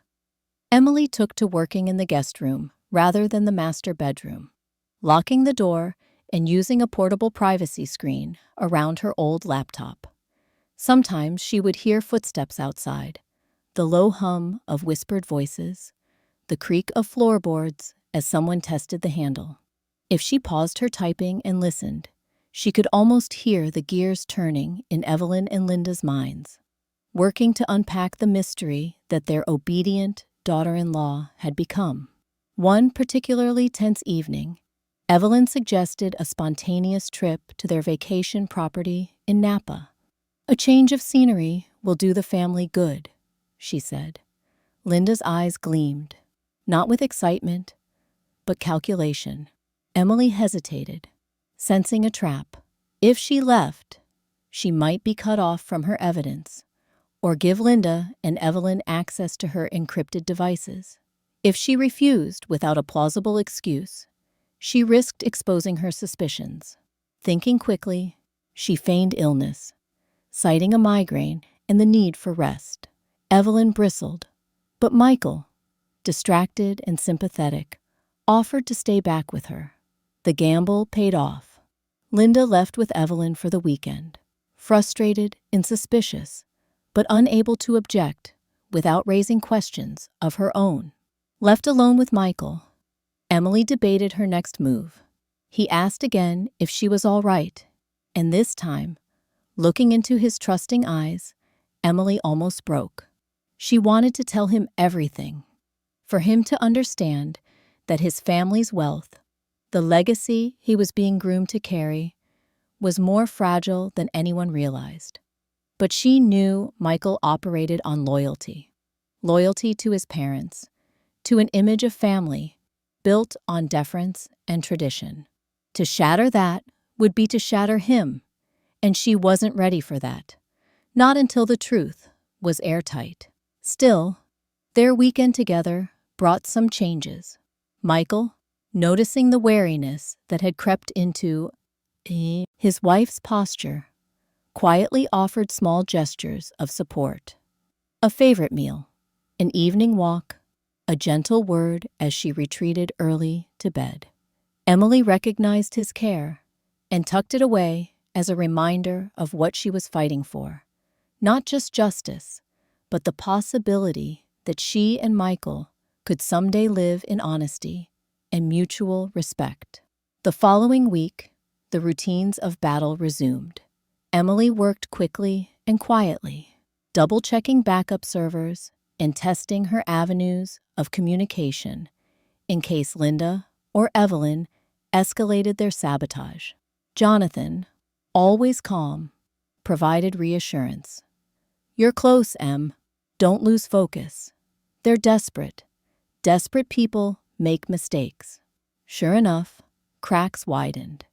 Emily took to working in the guest room rather than the master bedroom, locking the door and using a portable privacy screen around her old laptop. Sometimes she would hear footsteps outside, the low hum of whispered voices, the creak of floorboards as someone tested the handle. If she paused her typing and listened, she could almost hear the gears turning in Evelyn and Linda's minds, working to unpack the mystery that their obedient daughter-in-law had become. One particularly tense evening, Evelyn suggested a spontaneous trip to their vacation property in Napa. "A change of scenery will do the family good," she said. Linda's eyes gleamed, not with excitement, but calculation. Emily hesitated, sensing a trap. If she left, she might be cut off from her evidence, or give Linda and Evelyn access to her encrypted devices. If she refused without a plausible excuse, she risked exposing her suspicions. Thinking quickly, she feigned illness, citing a migraine and the need for rest. Evelyn bristled, but Michael, distracted and sympathetic, offered to stay back with her. The gamble paid off. Linda left with Evelyn for the weekend, frustrated and suspicious, but unable to object without raising questions of her own. Left alone with Michael, Emily debated her next move. He asked again if she was all right, and this time, looking into his trusting eyes, Emily almost broke. She wanted to tell him everything, for him to understand that his family's wealth, the legacy he was being groomed to carry, was more fragile than anyone realized. But she knew Michael operated on loyalty. Loyalty to his parents, to an image of family built on deference and tradition. To shatter that would be to shatter him, and she wasn't ready for that. Not until the truth was airtight. Still, their weekend together brought some changes. Michael, noticing the wariness that had crept into his wife's posture, quietly offered small gestures of support. A favorite meal, an evening walk, a gentle word as she retreated early to bed. Emily recognized his care and tucked it away as a reminder of what she was fighting for. Not just justice, but the possibility that she and Michael could someday live in honesty and mutual respect. The following week, the routines of battle resumed. Emily worked quickly and quietly, double-checking backup servers and testing her avenues of communication in case Linda or Evelyn escalated their sabotage. Jonathan, always calm, provided reassurance. "You're close, Em. Don't lose focus. They're desperate. Desperate people make mistakes." Sure enough, cracks widened.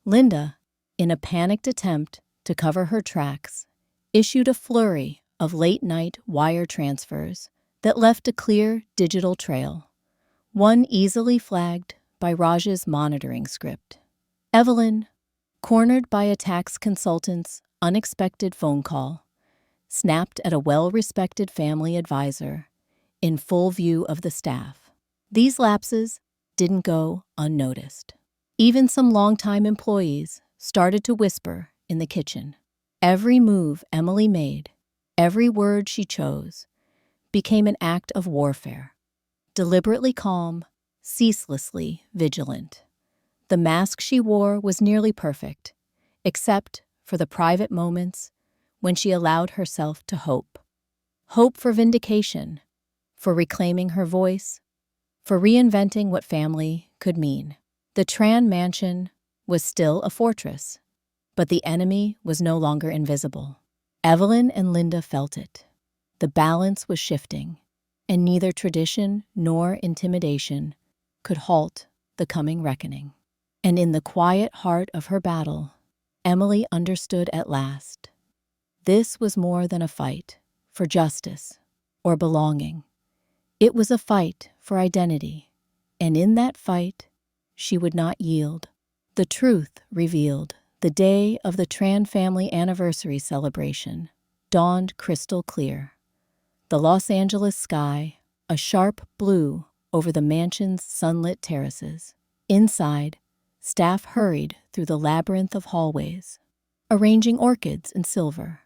Linda, in a panicked attempt to cover her tracks, issued a flurry of late-night wire transfers that left a clear digital trail, one easily flagged by Raj's monitoring script. Evelyn, cornered by a tax consultant's unexpected phone call, snapped at a well-respected family advisor in full view of the staff. These lapses didn't go unnoticed. Even some longtime employees started to whisper in the kitchen. Every move Emily made, every word she chose, became an act of warfare. Deliberately calm, ceaselessly vigilant. The mask she wore was nearly perfect, except for the private moments when she allowed herself to hope. Hope for vindication, for reclaiming her voice, for reinventing what family could mean. The Tran mansion was still a fortress, but the enemy was no longer invisible. Evelyn and Linda felt it. The balance was shifting, and neither tradition nor intimidation could halt the coming reckoning. And in the quiet heart of her battle, Emily understood at last. This was more than a fight for justice or belonging. It was a fight for identity, and in that fight, she would not yield. The truth revealed. The day of the Tran family anniversary celebration dawned crystal clear. The Los Angeles sky, a sharp blue over the mansion's sunlit terraces. Inside, staff hurried through the labyrinth of hallways, arranging orchids in silver,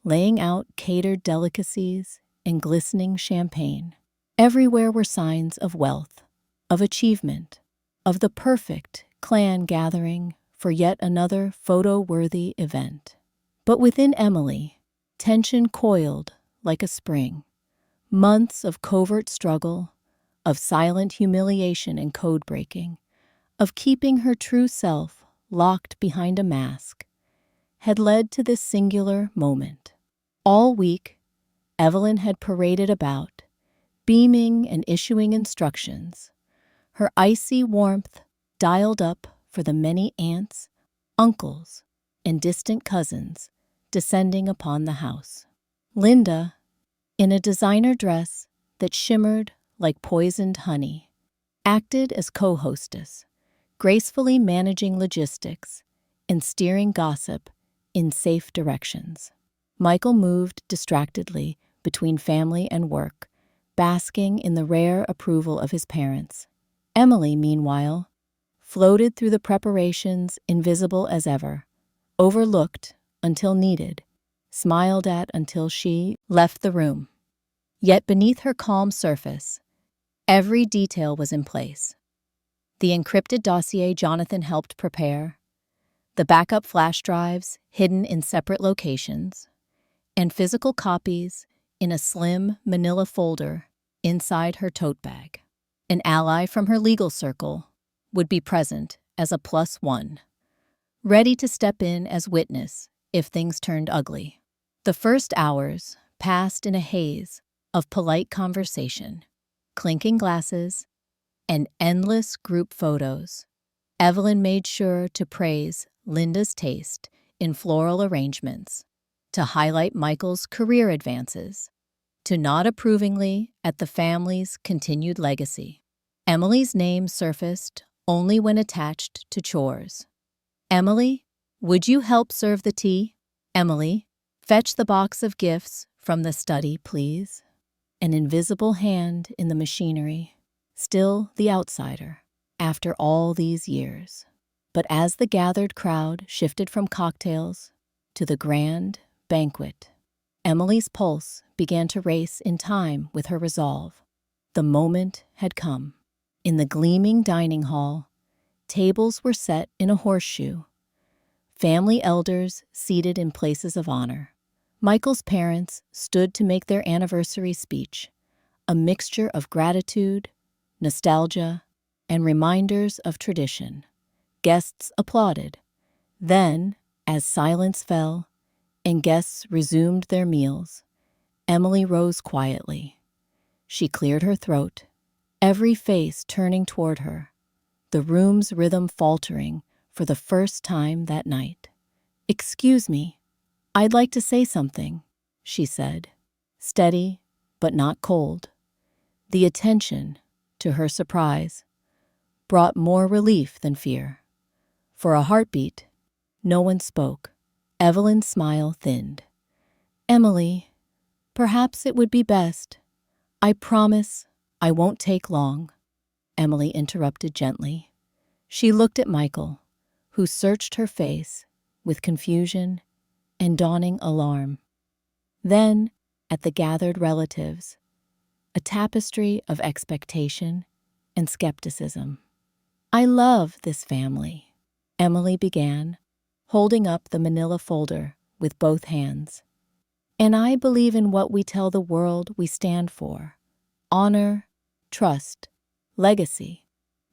laying out catered delicacies and glistening champagne. Everywhere were signs of wealth, of achievement, of the perfect clan gathering for yet another photo-worthy event. But within Emily, tension coiled like a spring. Months of covert struggle, of silent humiliation and code-breaking, of keeping her true self locked behind a mask, had led to this singular moment. All week, Evelyn had paraded about, beaming and issuing instructions, her icy warmth dialed up for the many aunts, uncles, and distant cousins descending upon the house. Linda, in a designer dress that shimmered like poisoned honey, acted as co-hostess, gracefully managing logistics and steering gossip in safe directions. Michael moved distractedly between family and work, basking in the rare approval of his parents. Emily, meanwhile, floated through the preparations invisible as ever, overlooked until needed, smiled at until she left the room. Yet beneath her calm surface, every detail was in place. The encrypted dossier Jonathan helped prepare, the backup flash drives hidden in separate locations, and physical copies in a slim manila folder inside her tote bag. An ally from her legal circle would be present as a +1, ready to step in as witness if things turned ugly. The first hours passed in a haze of polite conversation, clinking glasses, and endless group photos. Evelyn made sure to praise Linda's taste in floral arrangements, to highlight Michael's career advances, to nod approvingly at the family's continued legacy. Emily's name surfaced only when attached to chores. Emily, would you help serve the tea? Emily, fetch the box of gifts from the study, please. An invisible hand in the machinery, still the outsider, after all these years. But as the gathered crowd shifted from cocktails to the grand banquet, Emily's pulse began to race in time with her resolve. The moment had come. In the gleaming dining hall, tables were set in a horseshoe, family elders seated in places of honor. Michael's parents stood to make their anniversary speech, a mixture of gratitude, nostalgia, and reminders of tradition. Guests applauded. Then, as silence fell and guests resumed their meals, Emily rose quietly. She cleared her throat, every face turning toward her, the room's rhythm faltering for the first time that night. "Excuse me, I'd like to say something," she said, steady but not cold. The attention, to her surprise, brought more relief than fear. For a heartbeat, no one spoke. Evelyn's smile thinned. "Emily, perhaps it would be best. I promise I won't take long," Emily interrupted gently. She looked at Michael, who searched her face with confusion and dawning alarm. Then, at the gathered relatives, a tapestry of expectation and skepticism. "I love this family," Emily began, holding up the manila folder with both hands. "And I believe in what we tell the world we stand for: honor, trust, legacy.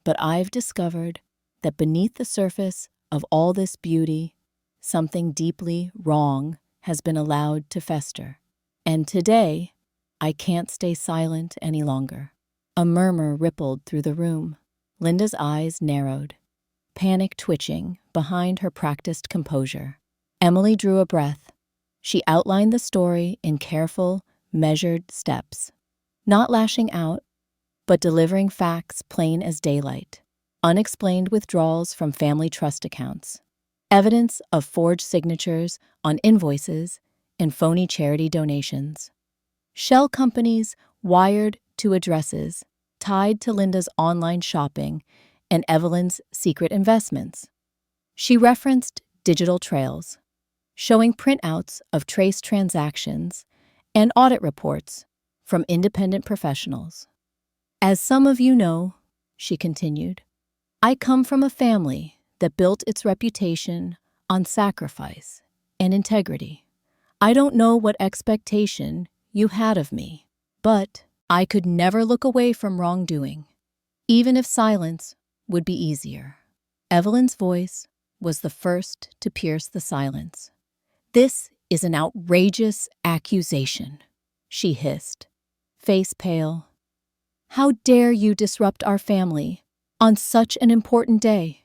But I've discovered that beneath the surface of all this beauty, something deeply wrong has been allowed to fester. And today, I can't stay silent any longer." A murmur rippled through the room. Linda's eyes narrowed, panic twitching behind her practiced composure. Emily drew a breath. She outlined the story in careful, measured steps, not lashing out, but delivering facts plain as daylight. Unexplained withdrawals from family trust accounts, evidence of forged signatures on invoices and phony charity donations, shell companies wired to addresses tied to Linda's online shopping and Evelyn's secret investments. She referenced digital trails, showing printouts of traced transactions and audit reports from independent professionals. "As some of you know," she continued, "I come from a family that built its reputation on sacrifice and integrity. I don't know what expectation you had of me, but I could never look away from wrongdoing, even if silence would be easier." Evelyn's voice was the first to pierce the silence. "This is an outrageous accusation," she hissed, face pale. "How dare you disrupt our family on such an important day?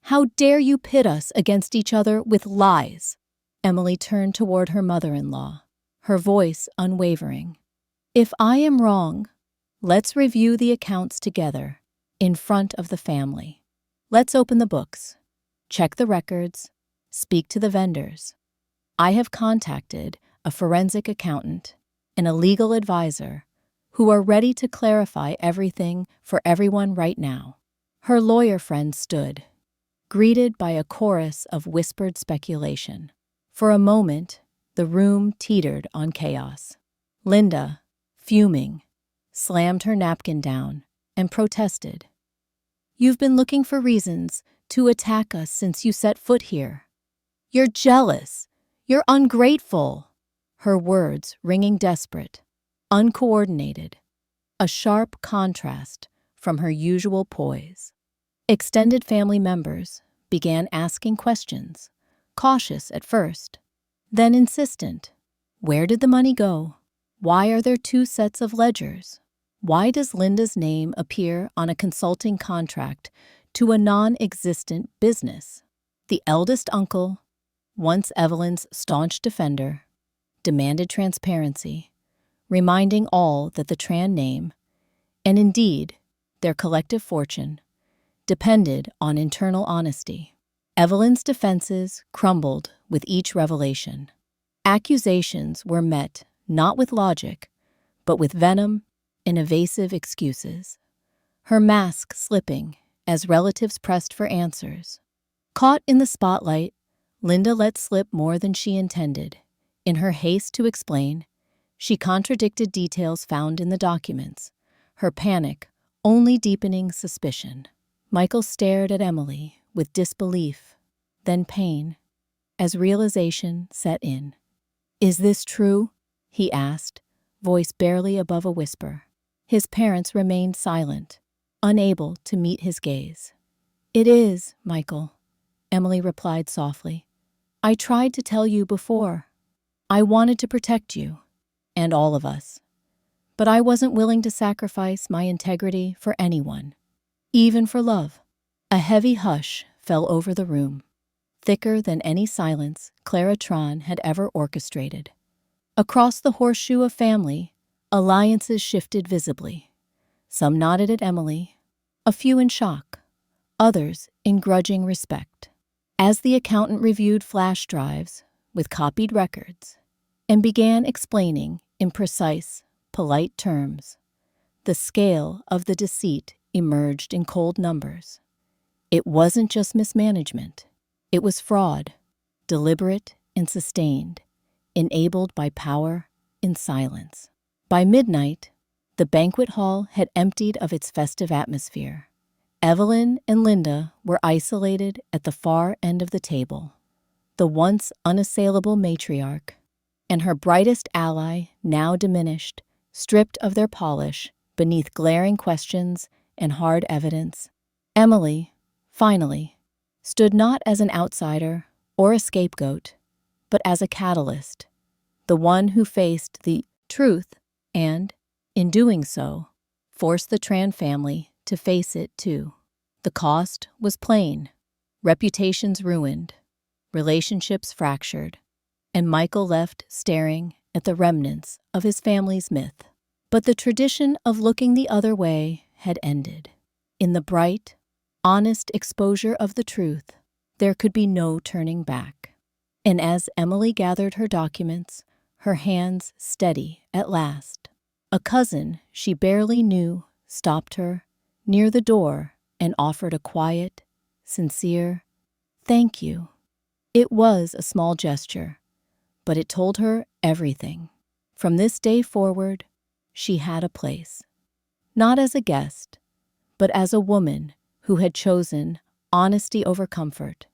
How dare you pit us against each other with lies?" Emily turned toward her mother-in-law, her voice unwavering. "If I am wrong, Let's review the accounts together, in front of the family. Let's open the books, check the records, speak to the vendors. I have contacted a forensic accountant and a legal advisor who are ready to clarify everything for everyone right now. Her lawyer friend stood, greeted by a chorus of whispered speculation. For a moment, the room teetered on chaos. Linda, fuming, slammed her napkin down and protested. "You've been looking for reasons to attack us since you set foot here. You're jealous. You're ungrateful." Her words ringing desperate, uncoordinated, a sharp contrast from her usual poise. Extended family members began asking questions, cautious at first, then insistent. Where did the money go? Why are there two sets of ledgers? Why does Linda's name appear on a consulting contract to a non-existent business? The eldest uncle, once Evelyn's staunch defender, demanded transparency, reminding all that the Tran name, and indeed their collective fortune, depended on internal honesty. Evelyn's defenses crumbled with each revelation. Accusations were met not with logic, but with venom and evasive excuses, her mask slipping as relatives pressed for answers. Caught in the spotlight, Linda let slip more than she intended. In her haste to explain, she contradicted details found in the documents, her panic only deepening suspicion. Michael stared at Emily with disbelief, then pain, as realization set in. "Is this true?" he asked, voice barely above a whisper. His parents remained silent, unable to meet his gaze. "It is, Michael," Emily replied softly. "I tried to tell you before. I wanted to protect you, and all of us. But I wasn't willing to sacrifice my integrity for anyone, even for love." A heavy hush fell over the room, thicker than any silence Clara Tran had ever orchestrated. Across the horseshoe of family, alliances shifted visibly. Some nodded at Emily, a few in shock, others in grudging respect. As the accountant reviewed flash drives with copied records and began explaining in precise, polite terms, the scale of the deceit emerged in cold numbers. It wasn't just mismanagement. It was fraud, deliberate and sustained, enabled by power in silence. By midnight, the banquet hall had emptied of its festive atmosphere. Evelyn and Linda were isolated at the far end of the table, the once unassailable matriarch, and her brightest ally now diminished, stripped of their polish beneath glaring questions and hard evidence. Emily, finally, stood not as an outsider or a scapegoat, but as a catalyst, the one who faced the truth and, in doing so, forced the Tran family to face it too. The cost was plain: reputations ruined, relationships fractured, and Michael left staring at the remnants of his family's myth. But the tradition of looking the other way had ended. In the bright, honest exposure of the truth, there could be no turning back. And as Emily gathered her documents, her hands steady at last, a cousin she barely knew stopped her near the door and offered a quiet, sincere "thank you." It was a small gesture, but it told her everything. From this day forward, she had a place, not as a guest, but as a woman who had chosen honesty over comfort,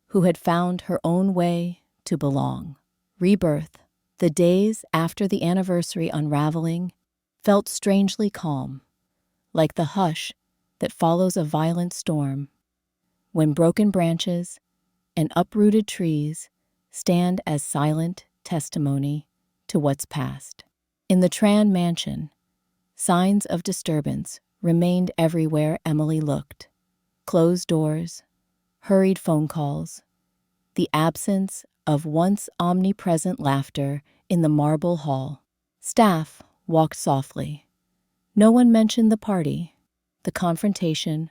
who had found her own way to belong. Rebirth, the days after the anniversary unraveling, felt strangely calm, like the hush that follows a violent storm, when broken branches and uprooted trees stand as silent testimony to what's past. In the Tran mansion, signs of disturbance remained everywhere Emily looked. Closed doors, hurried phone calls, the absence of once omnipresent laughter in the marble hall. Staff walked softly, No one mentioned the party, the confrontation,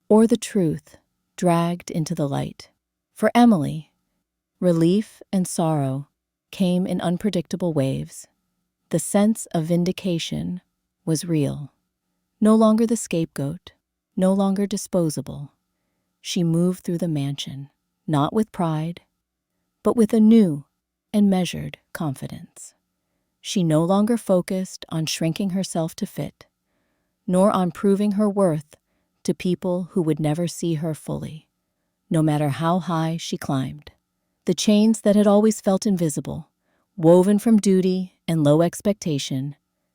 or the truth dragged into the light. For Emily, relief and sorrow came in unpredictable waves. The sense of vindication was real. No longer the scapegoat, no longer disposable. She moved through the mansion, not with pride, but with a new and measured confidence. She no longer focused on shrinking herself to fit, nor on proving her worth to people who would never see her fully, no matter how high she climbed. The chains that had always felt invisible, woven from duty and low expectation,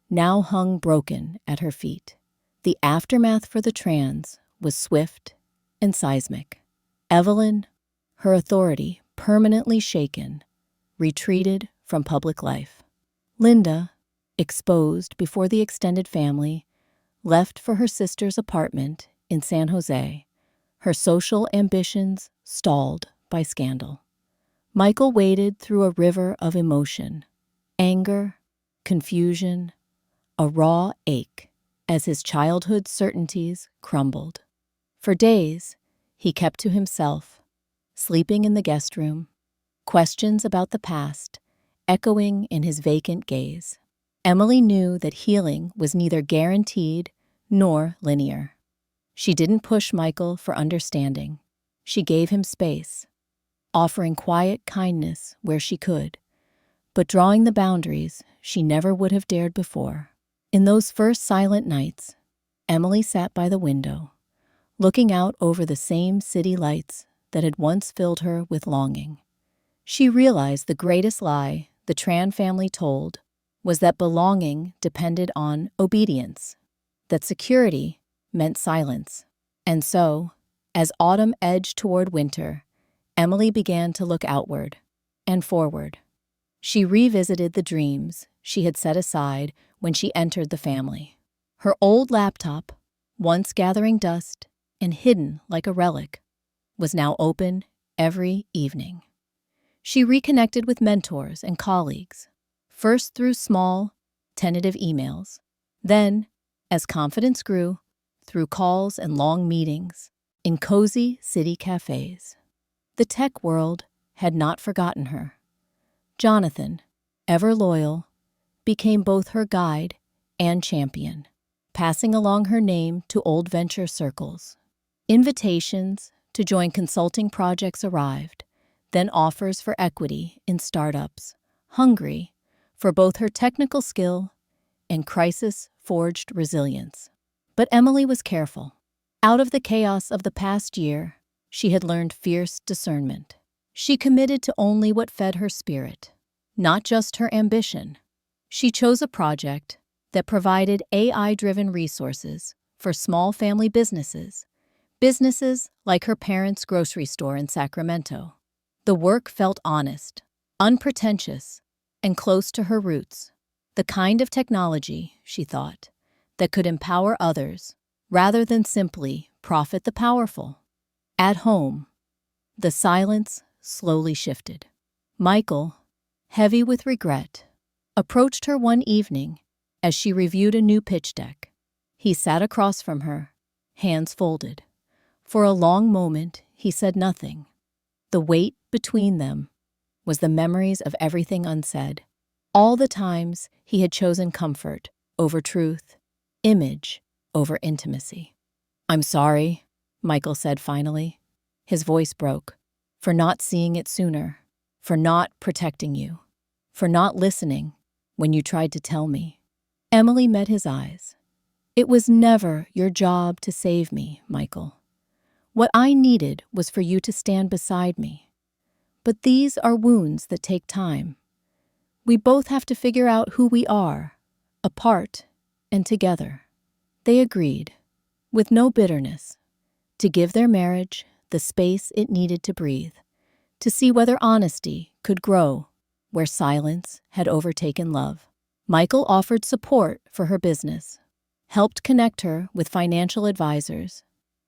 now hung broken at her feet. The aftermath for the trans was swift and seismic. Evelyn, her authority permanently shaken, retreated from public life. Linda, exposed before the extended family, left for her sister's apartment in San Jose, her social ambitions stalled by scandal. Michael waded through a river of emotion, anger, confusion, a raw ache as his childhood certainties crumbled. For days, he kept to himself, sleeping in the guest room, questions about the past echoing in his vacant gaze. Emily knew that healing was neither guaranteed nor linear. She didn't push Michael for understanding. She gave him space, offering quiet kindness where she could, but drawing the boundaries she never would have dared before. In those first silent nights, Emily sat by the window, looking out over the same city lights that had once filled her with longing. She realized the greatest lie the Tran family told was that belonging depended on obedience, that security meant silence. And so, as autumn edged toward winter, Emily began to look outward and forward. She revisited the dreams she had set aside when she entered the family. Her old laptop, once gathering dust and hidden like a relic, was now open every evening. She reconnected with mentors and colleagues, first through small, tentative emails, then, as confidence grew, through calls and long meetings in cozy city cafes. The tech world had not forgotten her. Jonathan, ever loyal, became both her guide and champion, passing along her name to old venture circles. Invitations to join consulting projects arrived, then offers for equity in startups, hungry for both her technical skill and crisis-forged resilience. But Emily was careful. Out of the chaos of the past year, she had learned fierce discernment. She committed to only what fed her spirit, not just her ambition. She chose a project that provided AI-driven resources for small family businesses like her parents' grocery store in Sacramento. The work felt honest, unpretentious, and close to her roots. The kind of technology, she thought, that could empower others rather than simply profit the powerful. At home, the silence slowly shifted. Michael, heavy with regret, approached her one evening as she reviewed a new pitch deck. He sat across from her, hands folded. For a long moment, he said nothing. The weight between them was the memories of everything unsaid, all the times he had chosen comfort over truth, image over intimacy. "I'm sorry," Michael said finally. His voice broke. "For not seeing it sooner, for not protecting you, for not listening when you tried to tell me." Emily met his eyes. "It was never your job to save me, Michael. What I needed was for you to stand beside me. But these are wounds that take time. We both have to figure out who we are, apart and together." They agreed, with no bitterness, to give their marriage the space it needed to breathe, to see whether honesty could grow where silence had overtaken love. Michael offered support for her business, helped connect her with financial advisors,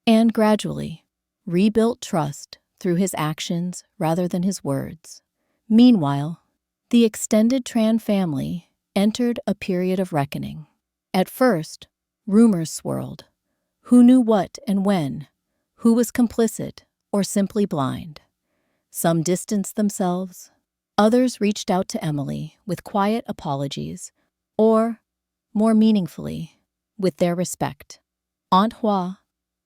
and gradually rebuilt trust through his actions rather than his words. Meanwhile, the extended Tran family entered a period of reckoning. At first, Rumors swirled. Who knew what and when? Who was complicit or simply blind? Some distanced themselves. Others reached out to Emily with quiet apologies, or, more meaningfully, with their respect. Aunt Hua,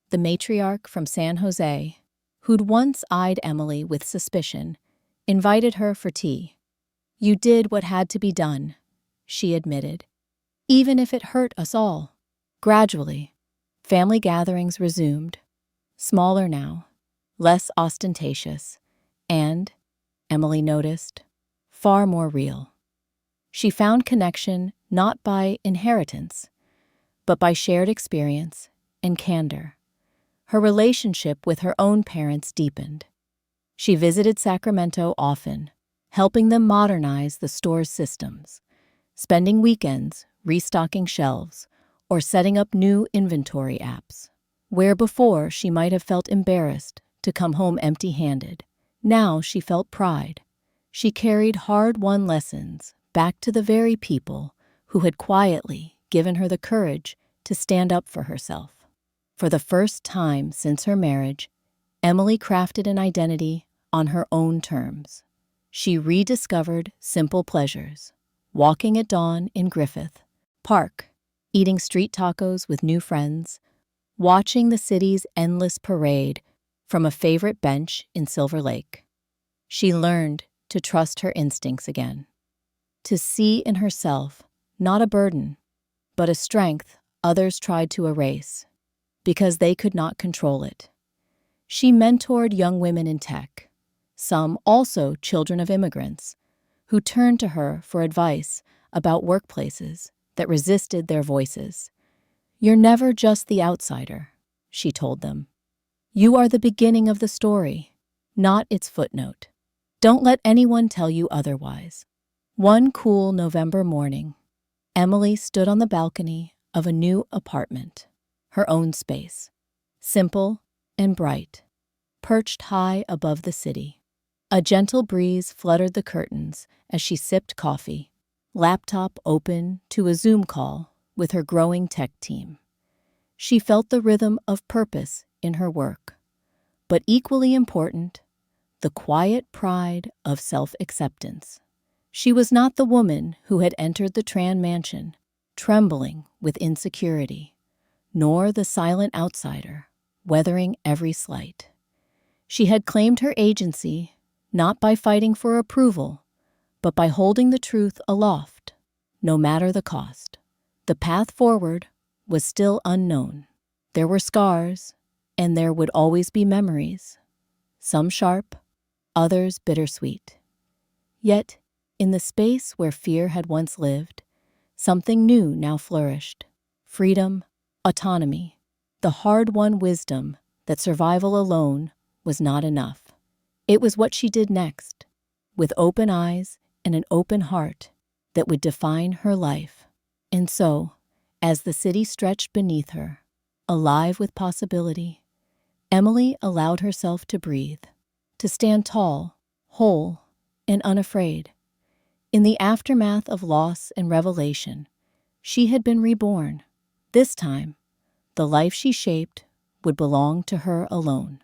the matriarch from San Jose, who'd once eyed Emily with suspicion, invited her for tea. "You did what had to be done," she admitted, "even if it hurt us all." Gradually, family gatherings resumed, smaller now, less ostentatious, and, Emily noticed, far more real. She found connection not by inheritance, but by shared experience and candor. Her relationship with her own parents deepened. She visited Sacramento often, helping them modernize the store's systems, spending weekends restocking shelves or setting up new inventory apps. Where before she might have felt embarrassed to come home empty-handed, now she felt pride. She carried hard-won lessons back to the very people who had quietly given her the courage to stand up for herself. For the first time since her marriage, Emily crafted an identity on her own terms. She rediscovered simple pleasures, walking at dawn in Griffith Park, eating street tacos with new friends, watching the city's endless parade from a favorite bench in Silver Lake. She learned to trust her instincts again, to see in herself not a burden, but a strength others tried to erase because they could not control it. She mentored young women in tech, some also children of immigrants, who turned to her for advice about workplaces that resisted their voices. "You're never just the outsider," she told them. "You are the beginning of the story, not its footnote. Don't let anyone tell you otherwise." One cool November morning, Emily stood on the balcony of a new apartment, her own space, simple and bright, perched high above the city. A gentle breeze fluttered the curtains as she sipped coffee, laptop open to a Zoom call with her growing tech team. She felt the rhythm of purpose in her work, but equally important, the quiet pride of self-acceptance. She was not the woman who had entered the Tran mansion, trembling with insecurity, nor the silent outsider, weathering every slight. She had claimed her agency not by fighting for approval, but by holding the truth aloft, no matter the cost. The path forward was still unknown. There were scars, and there would always be memories, some sharp, others bittersweet. Yet, in the space where fear had once lived, something new now flourished: freedom, autonomy, the hard-won wisdom that survival alone was not enough. It was what she did next, with open eyes and an open heart, that would define her life. And so, as the city stretched beneath her, alive with possibility, Emily allowed herself to breathe, to stand tall, whole, and unafraid. In the aftermath of loss and revelation, she had been reborn. This time, the life she shaped would belong to her alone.